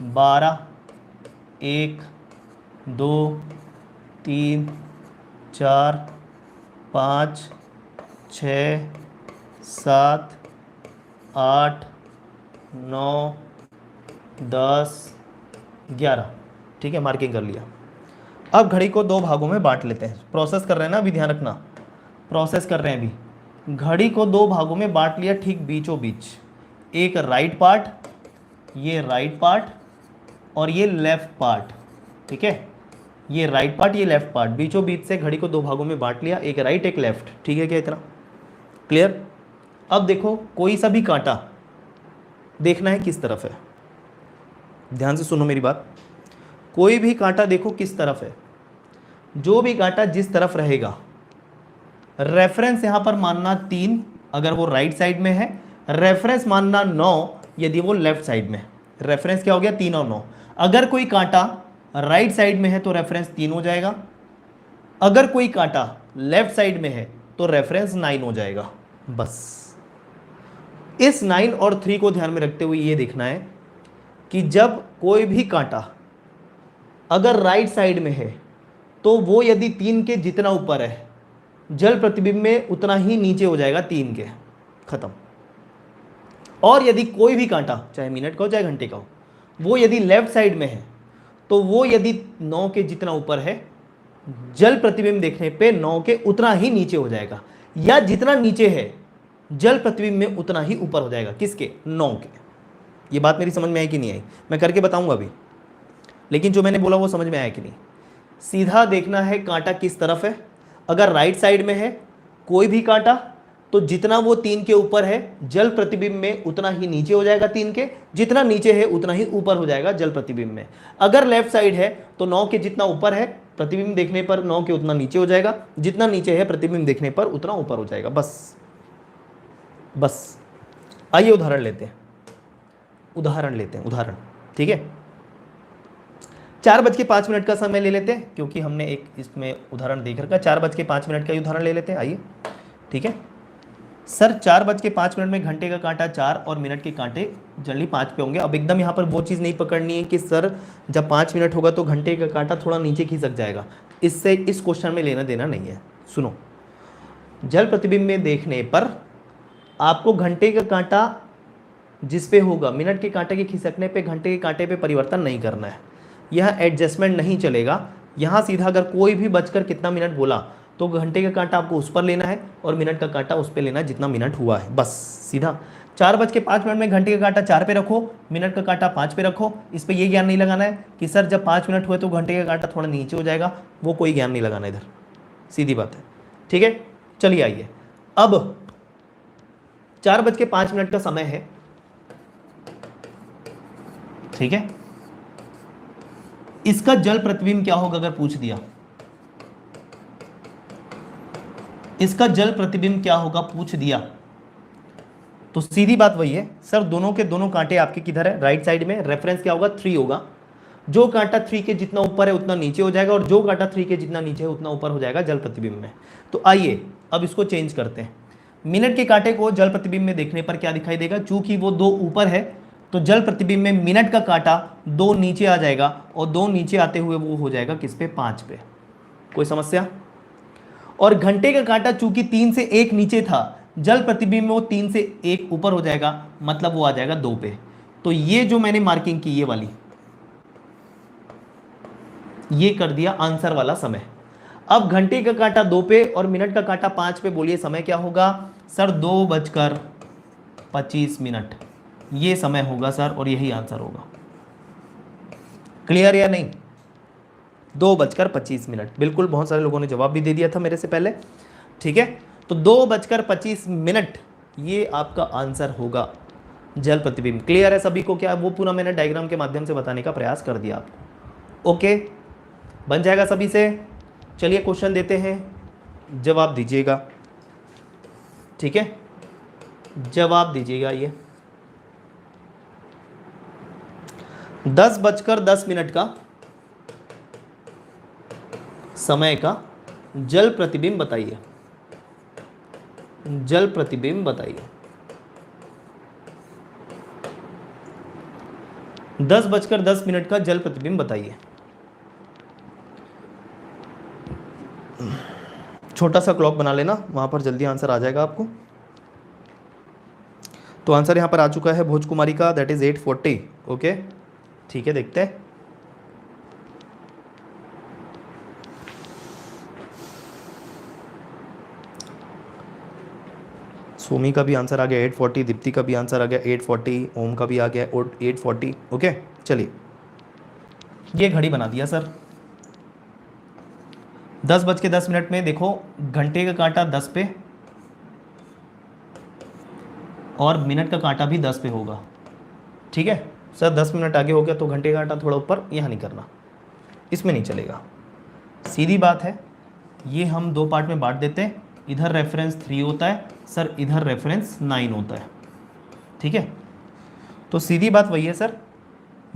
12, 1, 2, 3, 4, 5, 6, 7, 8, 9, 10, 11। ठीक है, मार्किंग कर लिया। अब घड़ी को दो भागों में बांट लेते हैं। प्रोसेस कर रहे हैं ना, अभी ध्यान रखना, प्रोसेस कर रहे हैं अभी। घड़ी को दो भागों में बांट लिया, ठीक बीचों बीच, एक राइट पार्ट, ये राइट पार्ट और ये लेफ्ट पार्ट। ठीक है, ये राइट पार्ट ये लेफ्ट पार्ट, बीचों बीच से घड़ी को दो भागों में बांट लिया, एक राइट एक लेफ्ट। ठीक है क्या इतना क्लियर? अब देखो कोई सा भी कांटा देखना है किस तरफ है, ध्यान से सुनो मेरी बात। कोई भी कांटा देखो किस तरफ है, जो भी कांटा जिस तरफ रहेगा, रेफरेंस यहां पर मानना 3 अगर वो राइट साइड में है, रेफरेंस मानना 9 यदि वो लेफ्ट साइड में। रेफरेंस क्या हो गया 3 और 9। अगर कोई कांटा राइट साइड में है तो रेफरेंस 3 हो जाएगा, अगर कोई कांटा लेफ्ट साइड में है तो रेफरेंस 9 हो जाएगा। बस इस 9 और 3 को ध्यान में रखते हुए ये देखना है कि जब कोई भी कांटा अगर राइट साइड में है तो वो यदि 3 के जितना ऊपर है, जल प्रतिबिंब में उतना ही नीचे हो जाएगा 3 के। खत्म। और यदि कोई भी कांटा चाहे मिनट का हो चाहे घंटे का हो, वो यदि लेफ्ट साइड में है तो वो यदि 9 के जितना ऊपर है, जल प्रतिबिंब देखने पे 9 के उतना ही नीचे हो जाएगा, या जितना नीचे है जल प्रतिबिंब में उतना ही ऊपर हो जाएगा। किसके? 9 के। ये बात मेरी समझ में आई कि नहीं आई? मैं करके बताऊंगा अभी, लेकिन जो मैंने बोला वो समझ में आया कि नहीं? सीधा देखना है कांटा किस तरफ है। अगर राइट साइड में है कोई भी कांटा तो जितना वो 3 के ऊपर है जल प्रतिबिंब में उतना ही नीचे हो जाएगा, 3 के जितना नीचे है उतना ही ऊपर हो जाएगा जल प्रतिबिंब में। अगर लेफ्ट साइड है तो 9 के जितना ऊपर है प्रतिबिंब देखने पर 9 के उतना नीचे हो जाएगा, जितना नीचे है प्रतिबिंब देखने पर उतना ऊपर हो जाएगा। बस आइए उदाहरण लेते हैं, उदाहरण। ठीक है, 4:05 का समय ले लेते हैं, क्योंकि हमने एक इसमें उदाहरण देख रखा। 4:05 का उदाहरण ले लेते हैं। आइए, ठीक है सर, 4:05 में घंटे का कांटा 4 और मिनट के कांटे जनरली 5 पे होंगे। अब एकदम यहाँ पर वो चीज़ नहीं पकड़नी है कि सर जब 5 मिनट होगा तो घंटे का कांटा थोड़ा नीचे खिसक जाएगा, इससे इस क्वेश्चन में लेना देना नहीं है। सुनो, जल प्रतिबिंब में देखने पर आपको घंटे का कांटा जिस पे होगा, मिनट के कांटे के खिसकने पे घंटे के कांटे पे परिवर्तन नहीं करना है, यह एडजस्टमेंट नहीं चलेगा। यहाँ सीधा अगर कोई भी बचकर कितना मिनट बोला तो घंटे का कांटा आपको उस पर लेना है और मिनट का कांटा उस पर लेना है जितना मिनट हुआ है। बस सीधा 4:05 में घंटे का कांटा 4 पे रखो, मिनट का कांटा 5 पे रखो। इस पर यह ज्ञान नहीं लगाना है कि सर जब 5 मिनट हुए तो घंटे का कांटा थोड़ा नीचे हो जाएगा, वो कोई ज्ञान नहीं लगाना इधर, सीधी बात है। ठीक है, चलिए आइए, अब 4:05 का समय है। ठीक है, इसका जल प्रतिबिंब क्या होगा अगर पूछ दिया, इसका जल प्रतिबिंब क्या होगा पूछ दिया, तो सीधी बात वही है सर, दोनों के दोनों कांटे आपके किधर है? राइट साइड में। रेफरेंस क्या होगा? 3 होगा। जो कांटा 3 के जितना ऊपर है उतना नीचे हो जाएगा और जो कांटा 3 के जितना नीचे है उतना ऊपर हो जाएगा जल प्रतिबिंब में। तो आइए अब इसको चेंज करते हैं। मिनट के कांटे को जल प्रतिबिंब में देखने पर क्या दिखाई देगा? चूंकि वो 2 ऊपर है तो जल प्रतिबिंब में मिनट का कांटा 2 नीचे आ जाएगा और 2 नीचे आते हुए वो हो जाएगा किस पे? 5 पे। कोई समस्या? और घंटे का कांटा चूंकि 3 से 1 नीचे था, जल प्रतिबिंब में वो 3 से 1 ऊपर हो जाएगा, मतलब वो आ जाएगा 2 पे। तो ये जो मैंने मार्किंग की ये वाली, ये कर दिया आंसर वाला समय। अब घंटे का कांटा 2 पे और मिनट का कांटा 5 पे, बोलिए समय क्या होगा सर? 2:25। ये समय होगा सर और यही आंसर होगा। क्लियर या नहीं? 2:25। बिल्कुल, बहुत सारे लोगों ने जवाब भी दे दिया था मेरे से पहले। ठीक है, तो 2:25 ये आपका आंसर होगा, जल प्रतिबिंब। क्लियर है सभी को? क्या वो पूरा मैंने डायग्राम के माध्यम से बताने का प्रयास कर दिया आपको? ओके, बन जाएगा सभी से? चलिए क्वेश्चन देते हैं, जवाब दीजिएगा। ठीक है, जवाब दीजिएगा। ये 10:10 का समय का जल प्रतिबिंब बताइए। जल प्रतिबिंब बताइए। 10:10 का जल प्रतिबिंब बताइए। छोटा सा क्लॉक बना लेना, वहां पर जल्दी आंसर आ जाएगा आपको। तो आंसर यहां पर आ चुका है भोज कुमारी का, दैट इज 8:40। ओके, ठीक है, देखते हैं। सोमी का भी आंसर आ गया 8:40, दीप्ति का भी आंसर आ गया 8:40, ओम का भी आ गया 8:40। ओके, चलिए ये घड़ी बना दिया सर। 10:10 में देखो, घंटे का कांटा 10 पे और मिनट का कांटा भी 10 पे होगा। ठीक है सर, 10 मिनट आगे हो गया तो घंटे का कांटा थोड़ा ऊपर, यहाँ नहीं करना, इसमें नहीं चलेगा, सीधी बात है। ये हम 2 पार्ट में बांट देते हैं, इधर रेफरेंस 3 होता है सर, इधर रेफरेंस 9 होता है। ठीक है, तो सीधी बात वही है सर,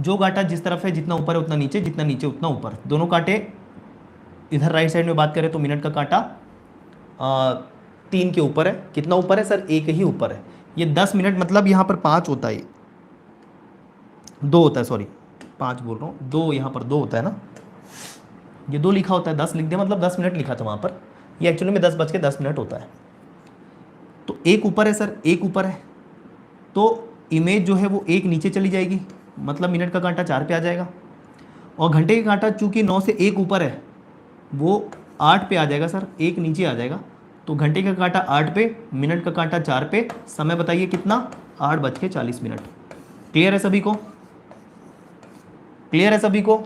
जो कांटा जिस तरफ है, जितना ऊपर है उतना नीचे, जितना नीचे उतना ऊपर। दोनों कांटे इधर राइट साइड में बात करें तो मिनट का कांटा 3 के ऊपर है। कितना ऊपर है सर? 1 ही ऊपर है। ये 10 मिनट मतलब यहाँ पर 5 होता है, 2 होता है, सॉरी 5 बोल रहा हूँ, 2 यहाँ पर 2 होता है ना, ये 2 लिखा होता है, 10 लिख दिया मतलब 10 मिनट लिखा था वहाँ पर, ये एक्चुअली में 10:10 होता है। तो 1 ऊपर है सर, 1 ऊपर है, तो इमेज जो है वो 1 नीचे चली जाएगी, मतलब मिनट का कांटा 4 पे आ जाएगा। और घंटे का कांटा चूंकि 9 से 1 ऊपर है, वो 8 पे आ जाएगा सर, 1 नीचे आ जाएगा। तो घंटे का कांटा 8 पे, मिनट का कांटा 4 पे, समय बताइए कितना? 8:40। क्लियर है सभी को? क्लियर है सभी को?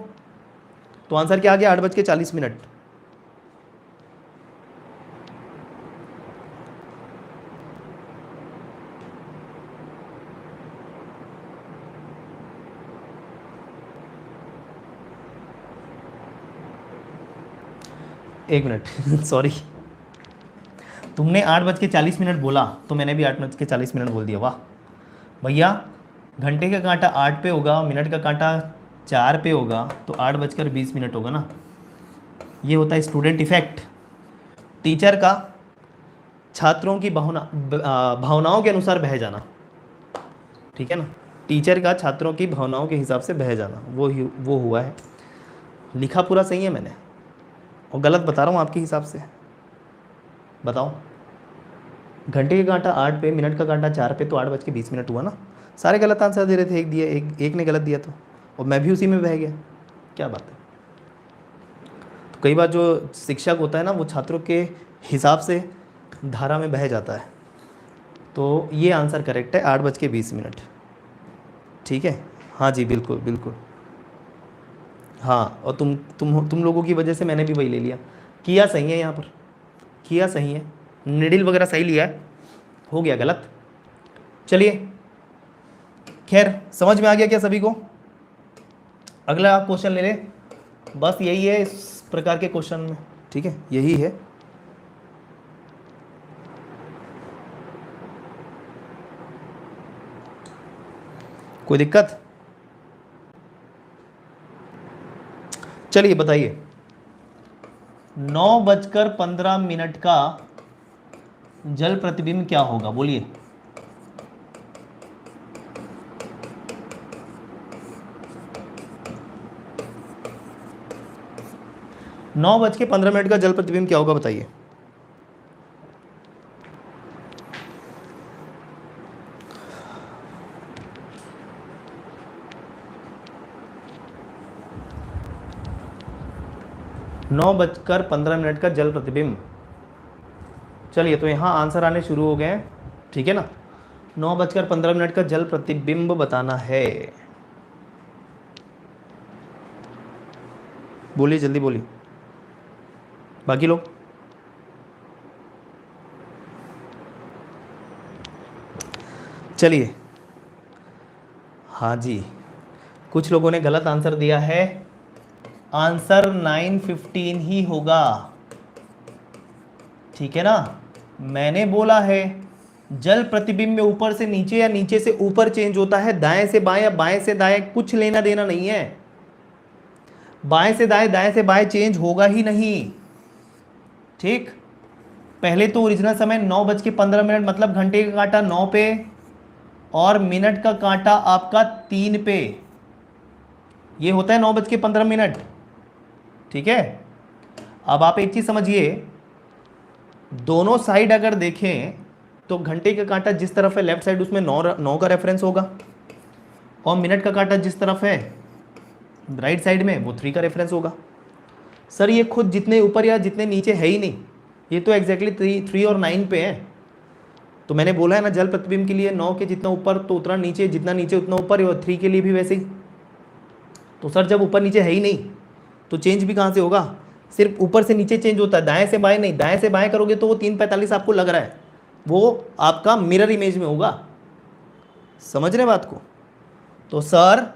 तो आंसर क्या आ गया? 8:40। एक मिनट सॉरी, तुमने 8:40 बोला तो मैंने भी 8:40 बोल दिया। वाह भैया, घंटे का कांटा 8 पे होगा, मिनट का कांटा 4 पे होगा, तो 8:20 होगा ना। ये होता है स्टूडेंट इफेक्ट, टीचर का छात्रों की भावनाओं के अनुसार बह जाना। ठीक है ना, टीचर का छात्रों की भावनाओं के हिसाब से बह जाना, वो हुआ है। लिखा पूरा सही है मैंने और गलत बता रहा हूँ आपके हिसाब से? बताओ, घंटे का कांटा 8 पे, मिनट का कांटा 4 पे, तो 8:20 हुआ ना। सारे गलत आंसर दे रहे थे, एक दिया, एक ने गलत दिया, तो और मैं भी उसी में बह गया। क्या बात है? तो कई बार जो शिक्षक होता है ना, वो छात्रों के हिसाब से धारा में बह जाता है। तो ये आंसर करेक्ट है, 8:20। ठीक है, हाँ जी, बिल्कुल बिल्कुल, हाँ। और तुम लोगों की वजह से मैंने भी वही ले लिया। किया सही है, यहाँ पर किया सही है, निडिल वगैरह सही लिया है, हो गया गलत। चलिए, खैर समझ में आ गया क्या सभी को? अगला क्वेश्चन ले ले, बस यही है इस प्रकार के क्वेश्चन में। ठीक है, यही है। कोई दिक्कत? चलिए बताइए, 9:15 का जल प्रतिबिंब क्या होगा? बोलिए। नौ बज के 15 का जल प्रतिबिंब क्या होगा बताइए। 9:15 का जल प्रतिबिंब। चलिए तो यहाँ आंसर आने शुरू हो गए हैं, ठीक है ना। 9:15 का जल प्रतिबिंब बताना है। बोलिए जल्दी बोलिए बाकी लोग। चलिए हाँ जी, कुछ लोगों ने गलत आंसर दिया है। आंसर 9:15 ही होगा, ठीक है ना। मैंने बोला है जल प्रतिबिंब में ऊपर से नीचे या नीचे से ऊपर चेंज होता है, दाएं से बाएं या बाएं से दाएं कुछ लेना देना नहीं है। बाएं से दाएं, दाएं से बाएं चेंज होगा ही नहीं, ठीक। पहले तो ओरिजिनल समय 9:15 मतलब घंटे का कांटा 9 पे और मिनट का कांटा आपका 3 पे, ये होता है 9:15, ठीक है। अब आप एक चीज समझिए, दोनों साइड अगर देखें तो घंटे का कांटा जिस तरफ है लेफ्ट साइड उसमें 9 का रेफरेंस होगा, और मिनट का कांटा जिस तरफ है राइट साइड में वो 3 का रेफरेंस होगा। सर ये खुद जितने ऊपर या जितने नीचे है ही नहीं, ये तो एग्जैक्टली 3 और 9 पे है। तो मैंने बोला है ना जल प्रतिबिंब के लिए 9 के जितना ऊपर तो उतना नीचे, जितना नीचे उतना ऊपर, और 3 के लिए भी वैसे ही। तो सर जब ऊपर नीचे है ही नहीं तो चेंज भी कहाँ से होगा, सिर्फ ऊपर से नीचे चेंज होता है, दाएं से बाएं नहीं। दाएं से बाएं करोगे तो वो 3:45 आपको लग रहा है, वो आपका मिरर इमेज में होगा, समझ रहे बात को। तो सर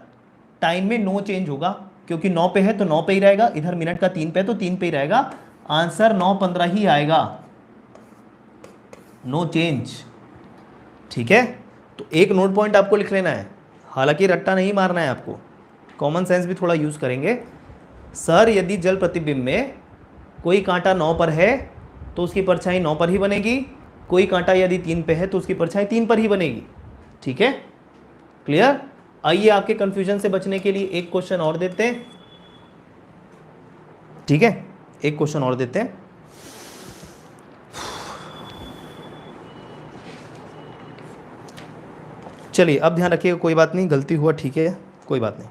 टाइम में नो चेंज होगा, क्योंकि 9 पे है तो 9 पे ही रहेगा, इधर मिनट का 3 पे है तो 3 पे ही रहेगा, आंसर 9:15 ही आएगा, नो चेंज, ठीक है। तो एक नोट पॉइंट आपको लिख लेना है, हालांकि रट्टा नहीं मारना है आपको, कॉमन सेंस भी थोड़ा यूज करेंगे। सर यदि जल प्रतिबिंब में कोई कांटा 9 पर है तो उसकी परछाई 9 पर ही बनेगी, कोई कांटा यदि 3 पे है तो उसकी परछाई 3 पर ही बनेगी, ठीक है, क्लियर। आइए आपके कंफ्यूजन से बचने के लिए एक क्वेश्चन और देते हैं, ठीक है, एक क्वेश्चन और देते हैं। चलिए अब ध्यान रखिएगा, कोई बात नहीं, गलती हुआ ठीक है, कोई बात नहीं।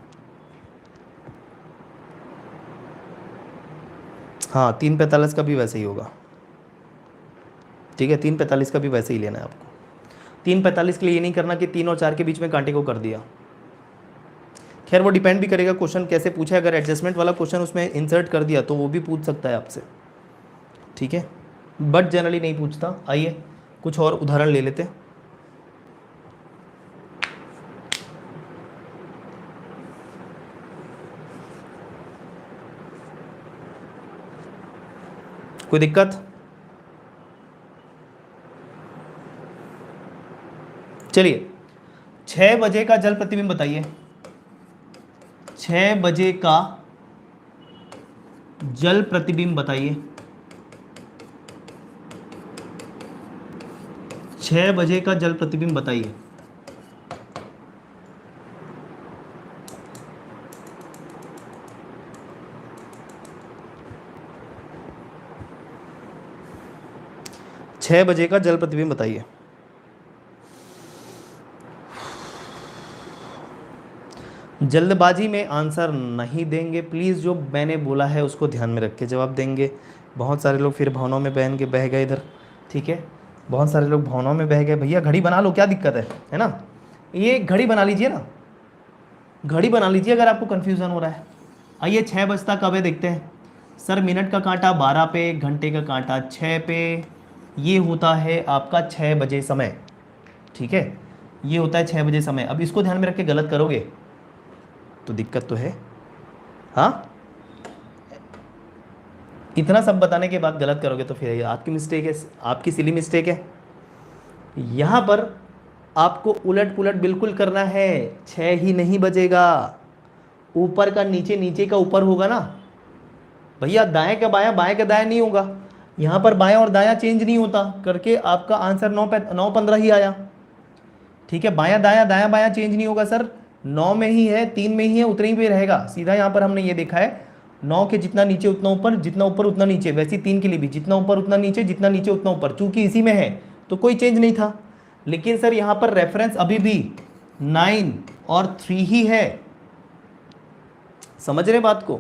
हाँ 3:45 का भी वैसे ही होगा, ठीक है, 3:45 का भी वैसे ही लेना है आपको। 3:45 के लिए ये नहीं करना कि 3 और 4 के बीच में कांटे को कर दिया। खैर वो डिपेंड भी करेगा क्वेश्चन कैसे पूछा है, अगर एडजस्टमेंट वाला क्वेश्चन उसमें इंसर्ट कर दिया तो वो भी पूछ सकता है आपसे, ठीक है, बट जनरली नहीं पूछता। आइए कुछ और उदाहरण ले लेते हैं। कोई दिक्कत? चलिए 6 बजे का जल प्रतिबिंब बताइए, 6 बजे का जल प्रतिबिंब बताइए, 6 बजे का जल प्रतिबिंब बताइए। छह बजे का जल प्रतिबिंब बताइए। जल्दबाजी में आंसर नहीं देंगे प्लीज़, जो मैंने बोला है उसको ध्यान में रख के जवाब देंगे। बहुत सारे लोग फिर भावनाओं में बह गए इधर, ठीक है, बहुत सारे लोग भावनाओं में बह गए। भैया घड़ी बना लो, क्या दिक्कत है ना, ये घड़ी बना लीजिए ना, घड़ी बना लीजिए अगर आपको कन्फ्यूज़न हो रहा है। आइए 6 बजता कब है देखते हैं। सर मिनट का कांटा 12 पे, घंटे का कांटा 6 पे, ये होता है आपका 6 बजे समय, ठीक है, ये होता है 6 बजे समय। अब इसको ध्यान में रख के गलत करोगे तो दिक्कत तो है। हाँ इतना सब बताने के बाद गलत करोगे तो फिर आपकी मिस्टेक है, आपकी सिली मिस्टेक है। यहाँ पर आपको उलट पुलट बिल्कुल करना है, 6 ही नहीं बजेगा, ऊपर का नीचे, नीचे का ऊपर होगा ना भैया, दाएं का बायां, बाएं का दायां नहीं होगा। यहाँ पर बायां और दायां चेंज नहीं होता करके आपका आंसर 9:15 ही आया, ठीक है। बायां दायां, दायां बायां चेंज नहीं होगा सर, 9 में ही है, 3 में ही है, उतने ही पे रहेगा सीधा। यहाँ पर हमने ये देखा है 9 के जितना नीचे उतना ऊपर, जितना ऊपर उतना नीचे, वैसे 3 के लिए भी जितना ऊपर उतना नीचे, जितना नीचे उतना ऊपर, चूंकि इसी में है तो कोई चेंज नहीं था। लेकिन सर यहाँ पर रेफरेंस अभी भी 9 और 3 ही है, समझ रहे बात को।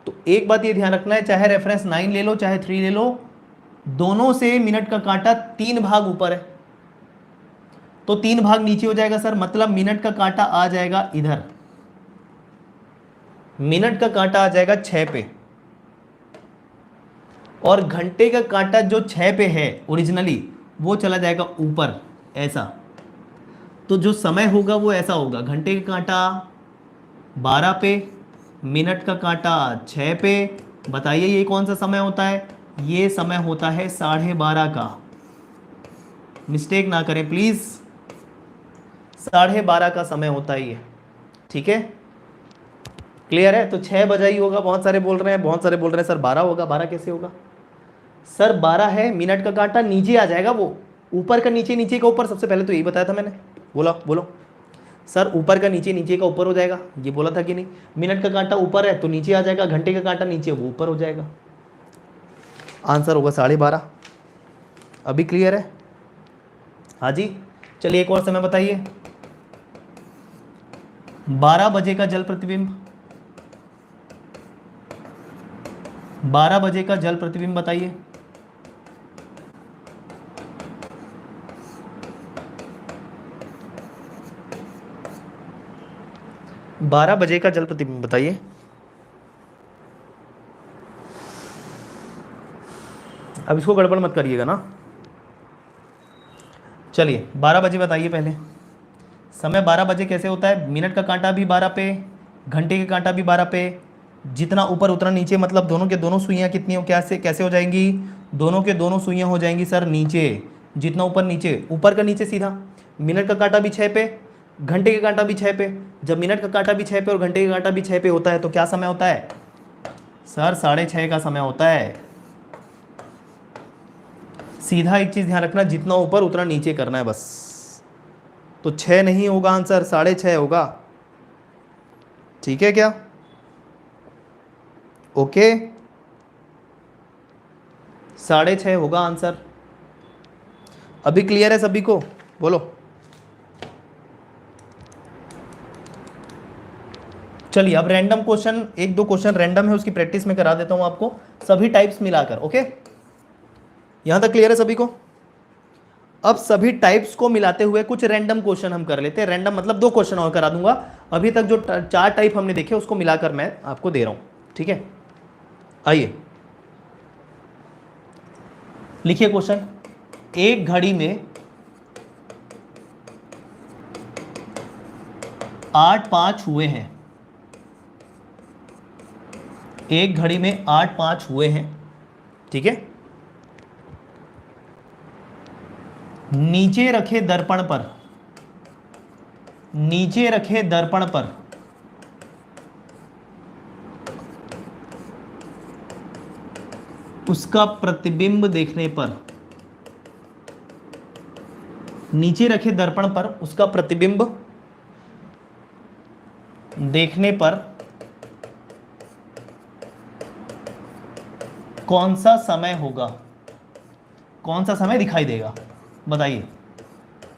तो एक बात ये ध्यान रखना है, चाहे रेफरेंस 9 ले लो चाहे 3 ले लो, दोनों से मिनट का कांटा 3 भाग ऊपर है तो 3 भाग नीचे हो जाएगा सर, मतलब मिनट का कांटा आ जाएगा इधर, मिनट का कांटा आ जाएगा 6 पे, और घंटे का कांटा जो 6 पे है ओरिजिनली वो चला जाएगा ऊपर ऐसा। तो जो समय होगा वो ऐसा होगा, घंटे का कांटा 12 पे, मिनट का कांटा 6 पे। बताइए ये कौन सा समय होता है? ये समय होता है 12:30 का। मिस्टेक ना करें प्लीज, 12:30 का समय होता है ये, ठीक है? क्लियर है? तो 6 बजा ही होगा, बहुत सारे बोल रहे हैं, बहुत सारे बोल रहे हैं सर 12 होगा। 12 कैसे होगा सर? 12 है, मिनट का कांटा नीचे आ जाएगा, वो ऊपर का नीचे, नीचे का ऊपर। सबसे पहले तो यही बताया था मैंने, बोला बोलो सर, ऊपर का नीचे, नीचे का ऊपर हो जाएगा, ये बोला था कि नहीं? मिनट का कांटा ऊपर है तो नीचे आ जाएगा, घंटे का कांटा नीचे वो ऊपर हो जाएगा। आंसर होगा 12:30। अभी क्लियर है? हाँ जी। चलिए एक और समय बताइए। 12 बजे का जल प्रतिबिंब, 12 बजे का जल प्रतिबिंब बताइए। बारह बजे का जल प्रतिबिंब बताइए। अब इसको गड़बड़ मत करिएगा ना। चलिए 12 बजे बताइए पहले। समय 12 बजे कैसे होता है? मिनट का कांटा भी 12 पे, घंटे का कांटा भी 12 पे, जितना ऊपर उतना नीचे, मतलब दोनों के दोनों सुइयां कितनी हो, कैसे हो जाएंगी? दोनों के दोनों सुइयां हो जाएंगी सर नीचे, जितना ऊपर नीचे, ऊपर का नीचे सीधा। मिनट का कांटा भी 6 पे, घंटे का कांटा भी 6 पे। जब मिनट का कांटा भी 6 पे और घंटे का कांटा भी 6 पे होता है तो क्या समय होता है सर? 6:30 का समय होता है। सीधा एक चीज ध्यान रखना, जितना ऊपर उतना नीचे करना है बस। तो 6 नहीं होगा आंसर, 6:30 होगा। ठीक है क्या? ओके, 6:30 होगा आंसर। अभी क्लियर है सभी को? बोलो। चलिए अब रैंडम क्वेश्चन, एक दो क्वेश्चन रैंडम है, उसकी प्रैक्टिस में करा देता हूं आपको, सभी टाइप्स मिलाकर। ओके, यहां तक क्लियर है सभी को? अब सभी टाइप्स को मिलाते हुए कुछ रैंडम क्वेश्चन हम कर लेते हैं। रैंडम मतलब 2 क्वेश्चन और करा दूंगा। अभी तक जो 4 टाइप हमने देखे उसको मिलाकर मैं आपको दे रहा हूं, ठीक है? आइए लिखिए क्वेश्चन। एक घड़ी में 8:05 हुए हैं, एक घड़ी में 8:05 हुए हैं, ठीक है? नीचे रखे दर्पण पर, नीचे रखे दर्पण पर उसका प्रतिबिंब देखने पर, नीचे रखे दर्पण पर उसका प्रतिबिंब देखने पर कौन सा समय होगा, कौन सा समय दिखाई देगा? बताइए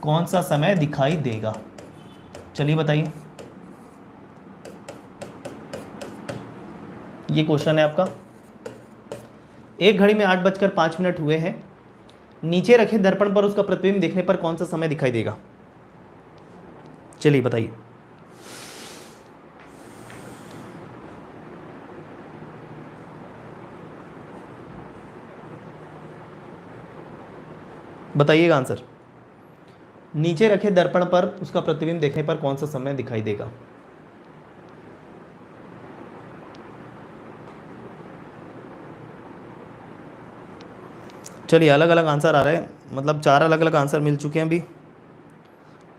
कौन सा समय दिखाई देगा? चलिए बताइए, ये क्वेश्चन है आपका। एक घड़ी में 8:05 हुए हैं, नीचे रखे दर्पण पर उसका प्रतिबिंब देखने पर कौन सा समय दिखाई देगा? चलिए बताइए। बताइएगा आंसर। नीचे रखे दर्पण पर उसका प्रतिबिंब देखने पर कौन सा समय दिखाई देगा? चलिए अलग अलग आंसर आ रहे हैं, मतलब 4 अलग अलग आंसर मिल चुके हैं, अभी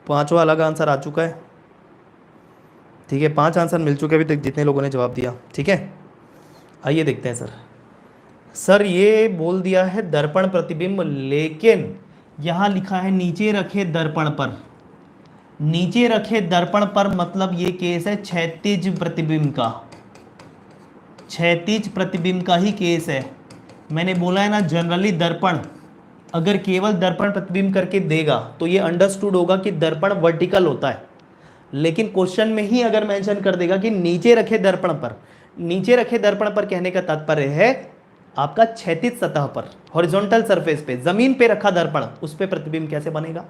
5वां अलग आंसर आ चुका है, ठीक है? 5 आंसर मिल चुके हैं अभी तक जितने लोगों ने जवाब दिया, ठीक है? आइए देखते हैं सर ये बोल दिया है दर्पण प्रतिबिंब, लेकिन यहां लिखा है नीचे रखे दर्पण पर। नीचे रखे दर्पण पर मतलब ये केस है क्षैतिज प्रतिबिंब का, क्षैतिज प्रतिबिंब का ही केस है। मैंने बोला है ना, जनरली दर्पण अगर केवल दर्पण प्रतिबिंब करके देगा तो ये अंडरस्टूड होगा कि दर्पण वर्टिकल होता है, लेकिन क्वेश्चन में ही अगर मेंशन कर देगा कि नीचे रखे दर्पण पर, नीचे रखे दर्पण पर कहने का तात्पर्य है आपका क्षैतिज सतह पर, हॉरिजॉन्टल सरफेस पे, जमीन पे रखा दर्पण, उस पे प्रतिबिंब कैसे बनेगा।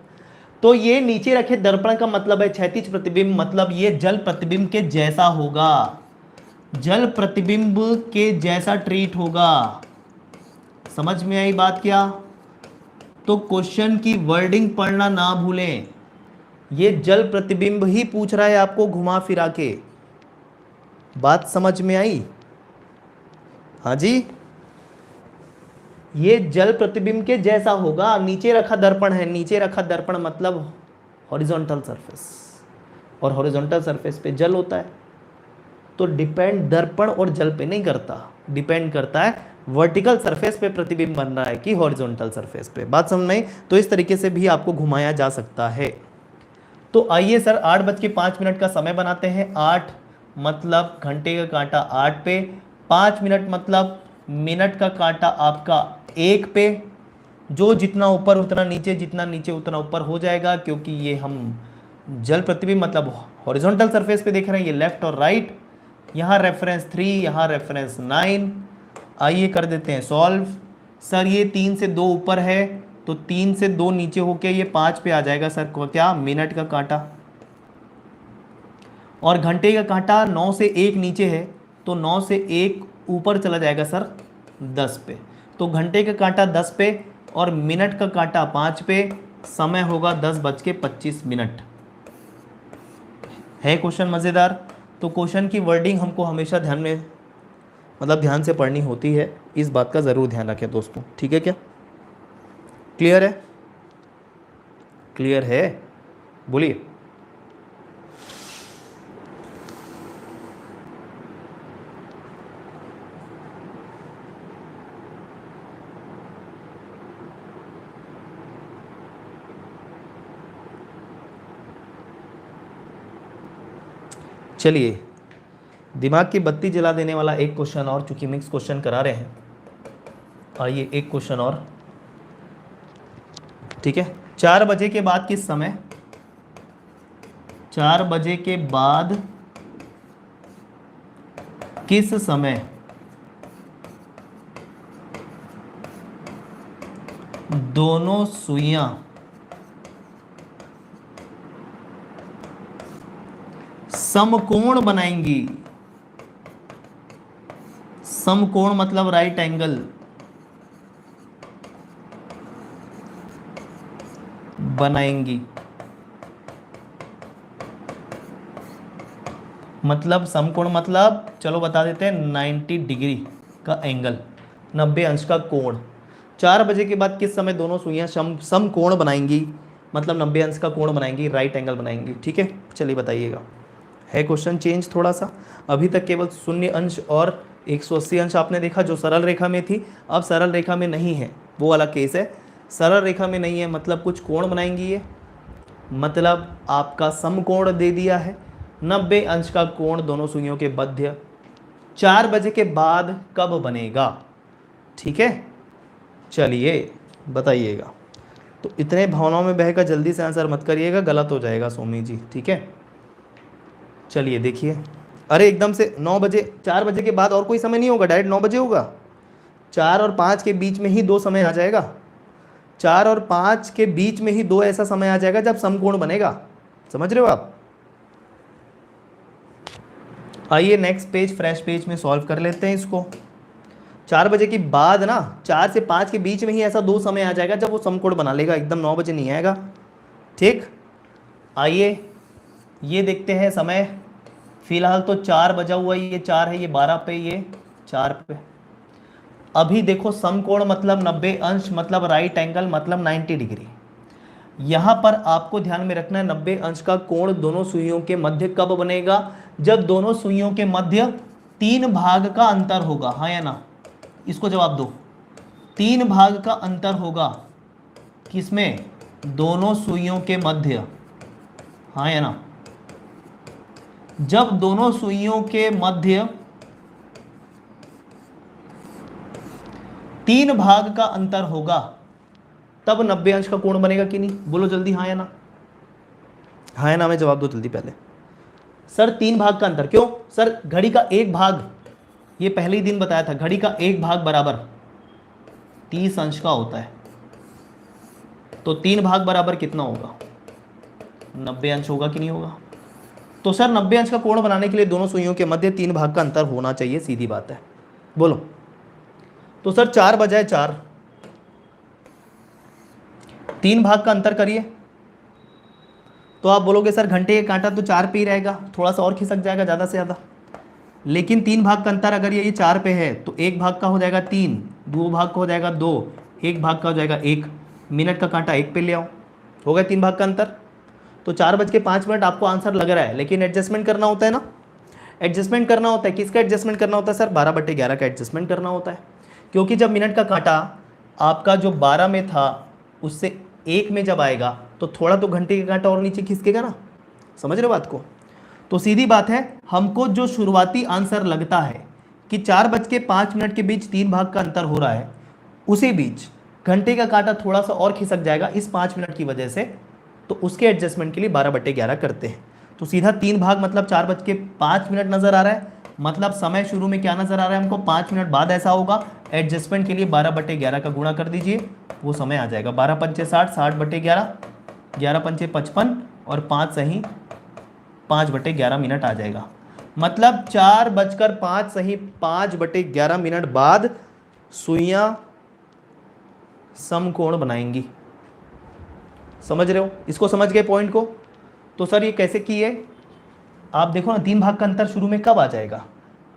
तो ये नीचे रखे दर्पण का मतलब है क्षैतिज प्रतिबिंब, मतलब ये जल प्रतिबिंब के जैसा होगा, जल प्रतिबिंब के जैसा ट्रीट होगा। समझ में आई बात क्या। तो क्वेश्चन की वर्डिंग पढ़ना ना भूलें, ये जल प्रतिबिंब ही पूछ रहा है आपको घुमा फिरा के। बात समझ में आई। हाँ जी, ये जल प्रतिबिंब के जैसा होगा। नीचे रखा दर्पण है, नीचे रखा दर्पण मतलब हॉरिजॉन्टल सरफेस, और हॉरिजॉन्टल सरफेस पे जल होता है। तो डिपेंड दर्पण और जल पे नहीं करता, डिपेंड करता है वर्टिकल सरफेस पे प्रतिबिंब बन रहा है कि हॉरिजॉन्टल सरफेस पे। बात समझ में आई। तो इस तरीके से भी आपको घुमाया जा सकता है। तो आइए सर 8:05 का समय बनाते हैं। 8 मतलब घंटे का कांटा 8 पे, 5 मिनट मतलब मिनट का कांटा आपका 1 पे। जो जितना ऊपर उतना नीचे, जितना नीचे उतना ऊपर हो जाएगा, क्योंकि ये हम जल प्रतिबिंब मतलब हॉरिजॉन्टल सरफेस पे देख रहे हैं। ये लेफ्ट और राइट, यहाँ रेफरेंस 3, यहाँ रेफरेंस 9। आइए कर देते हैं सॉल्व। सर ये 3 से 2 ऊपर है, तो 3 से 2 नीचे होके ये 5 पे आ जाएगा सर को क्या, मिनट का कांटा। और घंटे का कांटा 9 से 1 नीचे है, तो 9 से 1 ऊपर चला जाएगा सर 10 पे। तो घंटे का कांटा 10 पे और मिनट का कांटा 5 पे। समय होगा 10:25। है क्वेश्चन मज़ेदार। तो क्वेश्चन की वर्डिंग हमको हमेशा ध्यान में, मतलब ध्यान से पढ़नी होती है। इस बात का ज़रूर ध्यान रखें दोस्तों, ठीक है क्या। क्लियर है, क्लियर है, बोलिए। चलिए दिमाग की बत्ती जला देने वाला एक क्वेश्चन और, चूंकि मिक्स क्वेश्चन करा रहे हैं, आइए एक क्वेश्चन और, ठीक है। 4 बजे के बाद किस समय, 4 बजे के बाद किस समय दोनों सुइयां समकोण बनाएंगी। समकोण मतलब राइट एंगल बनाएंगी। मतलब समकोण मतलब चलो बता देते हैं 90 डिग्री का एंगल, 90 अंश का कोण। 4 बजे के बाद किस समय दोनों सुइयां समकोण बनाएंगी, मतलब 90 अंश का कोण बनाएंगी, राइट एंगल बनाएंगी। ठीक है, चलिए बताइएगा। है क्वेश्चन चेंज थोड़ा सा। अभी तक केवल 0 अंश और 180 अंश आपने देखा जो सरल रेखा में थी, अब सरल रेखा में नहीं है, वो वाला केस है। सरल रेखा में नहीं है मतलब कुछ कोण बनाएंगी ये, मतलब आपका समकोण दे दिया है, 90 अंश का कोण दोनों सुइयों के मध्य। 4 बजे के बाद कब बनेगा, ठीक है। चलिए बताइएगा। तो इतने भावनाओं में बहकर जल्दी से आंसर मत करिएगा, गलत हो जाएगा सोमी जी, ठीक है। चलिए देखिए, अरे एकदम से 9 बजे, 4 बजे के बाद और कोई समय नहीं होगा, डायरेक्ट 9 बजे होगा। 4 और 5 के बीच में ही 2 समय आ जाएगा, 4 और 5 के बीच में ही 2 ऐसा समय आ जाएगा जब समकोण बनेगा। समझ रहे हो आप। आइए नेक्स्ट पेज, फ्रेश पेज में सॉल्व कर लेते हैं इसको। 4 बजे के बाद ना, 4 से 5 के बीच में ही ऐसा 2 समय आ जाएगा जब वो समकोण बना लेगा, एकदम 9 बजे नहीं आएगा, ठीक। आइए ये देखते हैं समय, फिलहाल तो 4 बजा हुआ, ये 4 है, ये 12 पे, ये 4 पे। अभी देखो समकोण मतलब 90 अंश मतलब राइट एंगल मतलब 90 डिग्री। यहां पर आपको ध्यान में रखना है 90 अंश का कोण दोनों सुइयों के मध्य कब बनेगा, जब दोनों सुइयों के मध्य 3 भाग का अंतर होगा, हाँ या ना। इसको जवाब दो। 3 भाग का अंतर होगा किसमें, दोनों सुइयों के मध्य, हाँ या ना। जब दोनों सुइयों के मध्य 3 भाग का अंतर होगा तब 90 अंश का कोण बनेगा कि नहीं, बोलो जल्दी, हाँ या ना। हाँ या ना में जवाब दो जल्दी पहले। सर 3 भाग का अंतर क्यों, सर घड़ी का एक भाग ये पहले ही दिन बताया था, घड़ी का एक भाग बराबर 30 अंश का होता है, तो 3 भाग बराबर कितना होगा, 90 अंश होगा कि नहीं होगा। तो सर 90 अंश का कोण बनाने के लिए दोनों सुइयों के मध्य 3 भाग का अंतर होना चाहिए, सीधी बात है। बोलो। तो सर 4 बजाय 4, 3 भाग का अंतर करिए, तो आप बोलोगे सर घंटे का कांटा तो 4 पे ही रहेगा, थोड़ा सा और खिसक जाएगा ज़्यादा से ज़्यादा, लेकिन 3 भाग का अंतर अगर ये 4 पे है तो 1 भाग का हो जाएगा 3, 2 भाग का हो जाएगा 2, 1 भाग का हो जाएगा 1, मिनट का कांटा 1 पे ले आओ, हो गया 3 भाग का अंतर। तो 4:05 आपको आंसर लग रहा है, लेकिन एडजस्टमेंट करना होता है ना, एडजस्टमेंट करना होता है। किसका एडजस्टमेंट करना होता है सर, 12/11 का एडजस्टमेंट करना होता है, क्योंकि जब मिनट का कांटा आपका जो 12 में था उससे 1 में जब आएगा तो थोड़ा तो घंटे का कांटा और नीचे खिसकेगा ना, समझ रहे हो बात को। तो सीधी बात है, हमको जो शुरुआती आंसर लगता है कि 4:05 के बीच 3 भाग का अंतर हो रहा है, उसी बीच घंटे का कांटा थोड़ा सा और खिसक जाएगा इस 5 मिनट की वजह से, तो उसके एडजस्टमेंट के लिए 12/11 करते हैं। तो सीधा 3 भाग मतलब 4:05 नजर आ रहा है, मतलब समय शुरू में क्या नजर आ रहा है हमको, 5 मिनट बाद ऐसा होगा। एडजस्टमेंट के लिए 12/11 का गुणा कर दीजिए, वो समय आ जाएगा 12×5 = 60, 60/11, 11×5 = 55 और 5 सही 5/11 मिनट आ जाएगा। मतलब 4:05 सही 5/11 मिनट बाद सुइयां समकोण बनाएंगी। समझ रहे हो, इसको समझ गए पॉइंट को। तो सर ये कैसे किए, आप देखो ना 3 भाग का अंतर शुरू में कब आ जाएगा,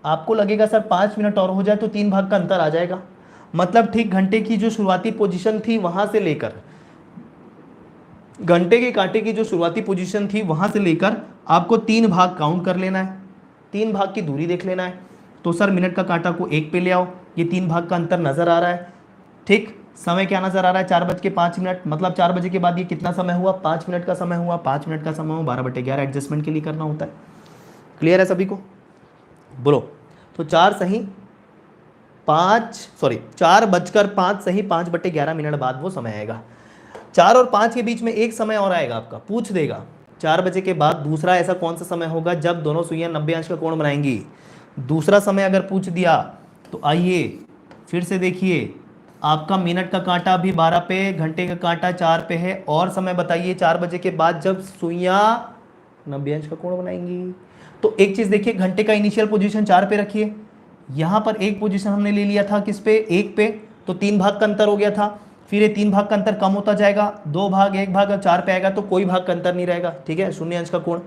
आपको लगेगा सर 5 मिनट और हो जाए तो 3 भाग का अंतर आ जाएगा, मतलब ठीक घंटे की जो शुरुआती पोजीशन थी वहां से लेकर, घंटे के कांटे की जो शुरुआती पोजीशन थी वहां से लेकर आपको 3 भाग काउंट कर लेना है, 3 भाग की दूरी देख लेना है। तो सर मिनट का कांटा को 1 पे ले आओ, ये 3 भाग का अंतर नजर आ रहा है, ठीक। समय क्या नजर आ रहा है, 4:05, मतलब 4 बजे के बाद ये कितना समय हुआ, 5 मिनट का समय हुआ, 5 मिनट का समय हुआ, 12/11 एडजस्टमेंट के लिए करना होता है। क्लियर है सभी को, बोलो। तो 4:05 सही 5/11 मिनट बाद वो समय आएगा। 4 और 5 के बीच में एक समय और आएगा आपका, पूछ देगा 4 बजे के बाद दूसरा ऐसा कौन सा समय होगा जब दोनों सुइयां 90 अंश का कोण बनाएंगी। दूसरा समय अगर पूछ दिया तो आइए फिर से देखिए, आपका मिनट का कांटा भी 12 पे, घंटे का कांटा 4 पे है, और समय बताइए 4 बजे के बाद जब सुइयां 90 अंश का कोण बनाएंगी। तो एक चीज देखिए, घंटे का इनिशियल पोजीशन 4 पे रखिए, यहां पर एक पोजीशन हमने ले लिया था किस पे, 1 पे, तो 3 भाग का अंतर हो गया था। फिर ये 3 भाग का अंतर कम होता जाएगा, 2 भाग 1 भाग, अब 4 पे आएगा तो कोई भाग का अंतर नहीं रहेगा, ठीक है, 0 अंश का कोण।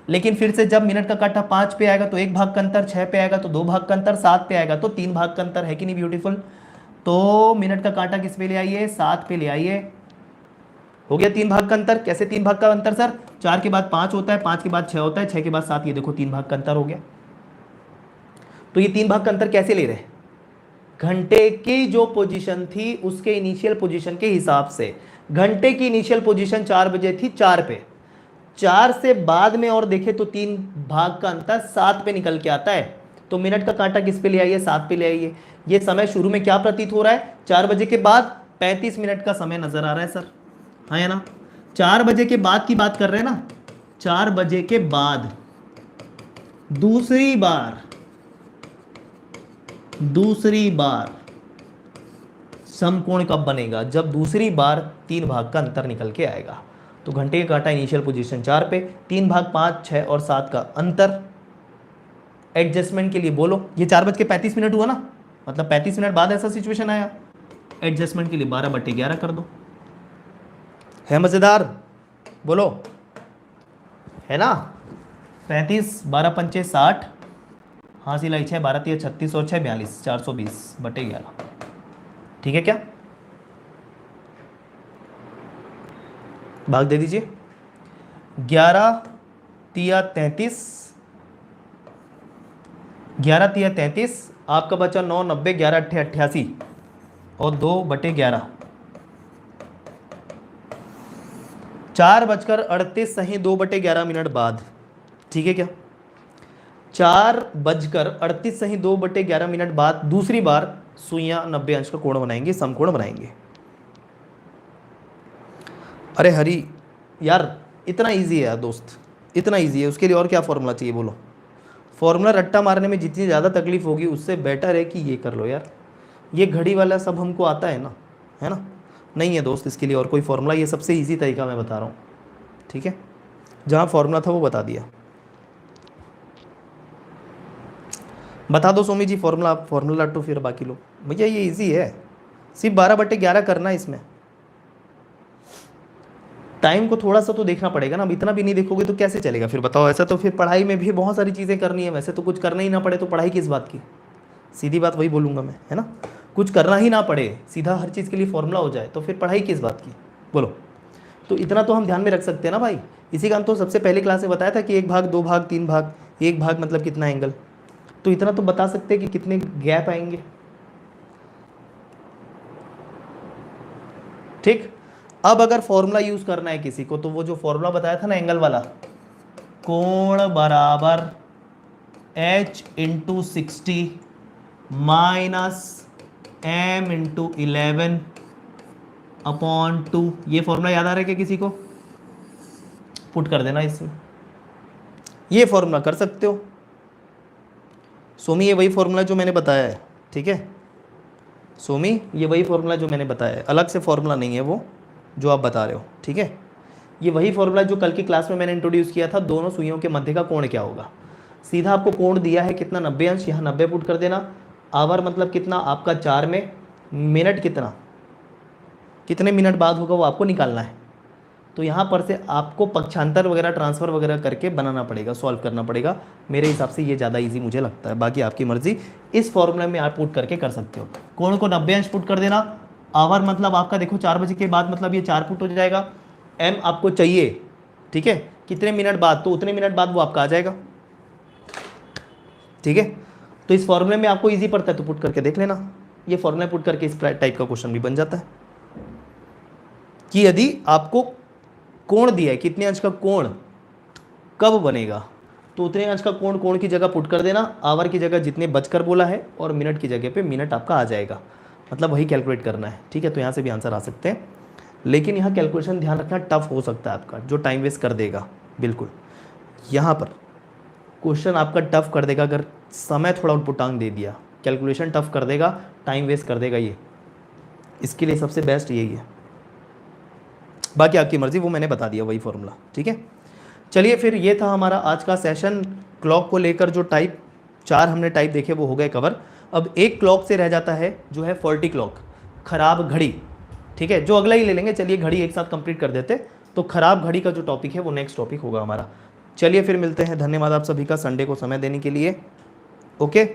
लेकिन फिर से जब मिनट का कांटा 5 पे आएगा तो 1 भाग का अंतर, 6 पे आएगा तो 2 भाग का अंतर, 7 पे आएगा तो 3 भाग का अंतर, है कि नहीं ब्यूटीफुल। तो मिनट का कांटा किस पे ले आइए, 7 पे ले आइए, हो गया 3 भाग का अंतर। कैसे 3 भाग का अंतर सर, 4 के बाद 5 होता है, 5 के बाद 6 होता है, 6 के बाद 7, ये देखो 3 भाग का अंतर हो गया। तो ये 3 भाग का अंतर कैसे ले रहे हैं, घंटे की जो पोजीशन थी उसके इनिशियल पोजीशन के हिसाब से। घंटे की इनिशियल पोजीशन 4 बजे थी 4 पे, 4 से बाद में और देखे तो 3 भाग का अंतर 7 पे निकल के आता है। तो मिनट का कांटा किस पे ले आइए, 7 पे ले आइए। ये समय शुरू में क्या प्रतीत हो रहा है, 4 बजे के बाद 35 मिनट का समय नजर आ रहा है सर, हाँ या ना। 4 बजे के बाद की बात कर रहे हैं ना, 4 बजे के बाद दूसरी बार समकोण कब बनेगा, जब दूसरी बार 3 भाग का अंतर निकल के आएगा। तो घंटे का कांटा इनिशियल पोजीशन 4 पे, 3 भाग 5, 6 और 7 का अंतर। एडजस्टमेंट के लिए बोलो, ये 4:35 हुआ ना, मतलब 35 मिनट बाद ऐसा सिचुएशन आया, एडजस्टमेंट के लिए 12/11 कर दो। है मजेदार, बोलो, है ना। 35, 12×5 = 60, हाँ सिलाई 6, 12×3 = 36 और 6 = 42, 420/11, ठीक है क्या। भाग दे दीजिए, 11×3 = 33, आपका बचा 9, 90, 11×8 = 88 और 2/11, 4:38 सही 2/11 मिनट बाद, ठीक है क्या। 4:38 सही 2/11 मिनट बाद दूसरी बार सुइयां 90 अंश का कोण बनाएंगे, समकोण बनाएंगे। अरे हरी यार, इतना इजी है यार दोस्त, इतना इजी है, उसके लिए और क्या फॉर्मूला चाहिए बोलो। फॉर्मूला रट्टा मारने में जितनी ज़्यादा तकलीफ होगी उससे बेटर है कि ये कर लो यार, ये घड़ी वाला सब हमको आता है ना, है ना। नहीं है दोस्त इसके लिए और कोई फॉर्मूला, ये सबसे इजी तरीका मैं बता रहा हूँ, ठीक है। जहाँ फॉर्मूला था वो बता दिया। बता दो सोमी जी फॉर्मूला, आप फॉर्मूला लट्टू फिर बाकी लोग। भैया ये इजी है, सिर्फ 12/11 करना है इसमें। टाइम को थोड़ा सा तो देखना पड़ेगा ना, अब इतना भी नहीं देखोगे तो कैसे चलेगा फिर बताओ। ऐसा तो फिर पढ़ाई में भी बहुत सारी चीज़ें करनी है, वैसे तो कुछ करना ही ना पड़े तो पढ़ाई किस बात की, सीधी बात वही बोलूँगा मैं, है ना। कुछ करना ही ना पड़े, सीधा हर चीज़ के लिए फॉर्मूला हो जाए तो फिर पढ़ाई किस बात की, बोलो। तो इतना तो हम ध्यान में रख सकते हैं ना भाई। इसी का हम तो सबसे पहले क्लास में बताया था कि 1 भाग 2 भाग 3 भाग, 1 भाग मतलब कितना एंगल, तो इतना तो बता सकते हैं कि कितने गैप आएंगे, ठीक। अब अगर फॉर्मूला यूज करना है किसी को तो वो जो फॉर्मूला बताया था ना एंगल वाला, कोण बराबर h into 60 minus m into 11 upon 2, ये फॉर्मूला याद आ रहा है क्या किसी को? पुट कर देना इसमें, ये फॉर्मूला कर सकते हो सोमी, ये वही फॉर्मूला जो मैंने बताया है, ठीक है सोमी, ये वही फॉर्मूला जो मैंने बताया है, अलग से फॉर्मूला नहीं है वो जो आप बता रहे हो, ठीक है। ये वही फॉर्मूला जो कल की क्लास में मैंने इंट्रोड्यूस किया था, दोनों सुइयों के मध्य का कोण क्या होगा। सीधा आपको कोण दिया है कितना, 90 अंश, यहाँ 90 पुट कर देना। आवर मतलब कितना आपका 4 में, मिनट कितना, कितने मिनट बाद होगा वो आपको निकालना है। तो यहाँ पर से आपको पक्षांतर वगैरह ट्रांसफ़र वगैरह करके बनाना पड़ेगा, सॉल्व करना पड़ेगा। मेरे हिसाब से ये ज़्यादा इजी मुझे लगता है, बाकी आपकी मर्जी। इस फॉर्मूला में आप पुट करके कर सकते हो। कोण को 90 अंश पुट कर देना। आवर मतलब आपका देखो 4 बजे के बाद मतलब ये 4 पुट हो जाएगा। एम आपको चाहिए, ठीक है, कितने मिनट बाद, तो उतने मिनट बाद वो आपका आ जाएगा, ठीक है। तो इस फॉर्मूले में आपको ईजी पड़ता है तो पुट करके देख लेना। ये फॉर्मूला पुट करके इस टाइप का क्वेश्चन भी बन जाता है कि यदि आपको कोण दिया है, कितने अंश का कोण कब बनेगा, तो उतने अंश का कोण कोण की जगह पुट कर देना, आवर की जगह जितने बचकर बोला है, और मिनट की जगह पे मिनट आपका आ जाएगा, मतलब वही कैलकुलेट करना है, ठीक है। तो यहाँ से भी आंसर आ सकते हैं, लेकिन यहाँ कैलकुलेशन ध्यान रखना टफ हो सकता है आपका, जो टाइम वेस्ट कर देगा। बिल्कुल यहाँ पर क्वेश्चन आपका टफ कर देगा, अगर समय थोड़ा उटपुटांग दे दिया, कैलकुलेशन टफ कर देगा, टाइम वेस्ट कर देगा। ये इसके लिए सबसे बेस्ट यही है, बाकी आपकी मर्जी, वो मैंने बता दिया वही फॉर्मूला, ठीक है। चलिए फिर ये था हमारा आज का सेशन। क्लॉक को लेकर जो टाइप 4 हमने टाइप देखे वो हो गए कवर। अब एक क्लॉक से रह जाता है जो है फॉल्टी क्लॉक, खराब घड़ी, ठीक है, जो अगला ही ले लेंगे। चलिए घड़ी एक साथ कंप्लीट कर देते, तो खराब घड़ी का जो टॉपिक है वो नेक्स्ट टॉपिक होगा हमारा। चलिए फिर मिलते हैं, धन्यवाद आप सभी का संडे को समय देने के लिए, ओके।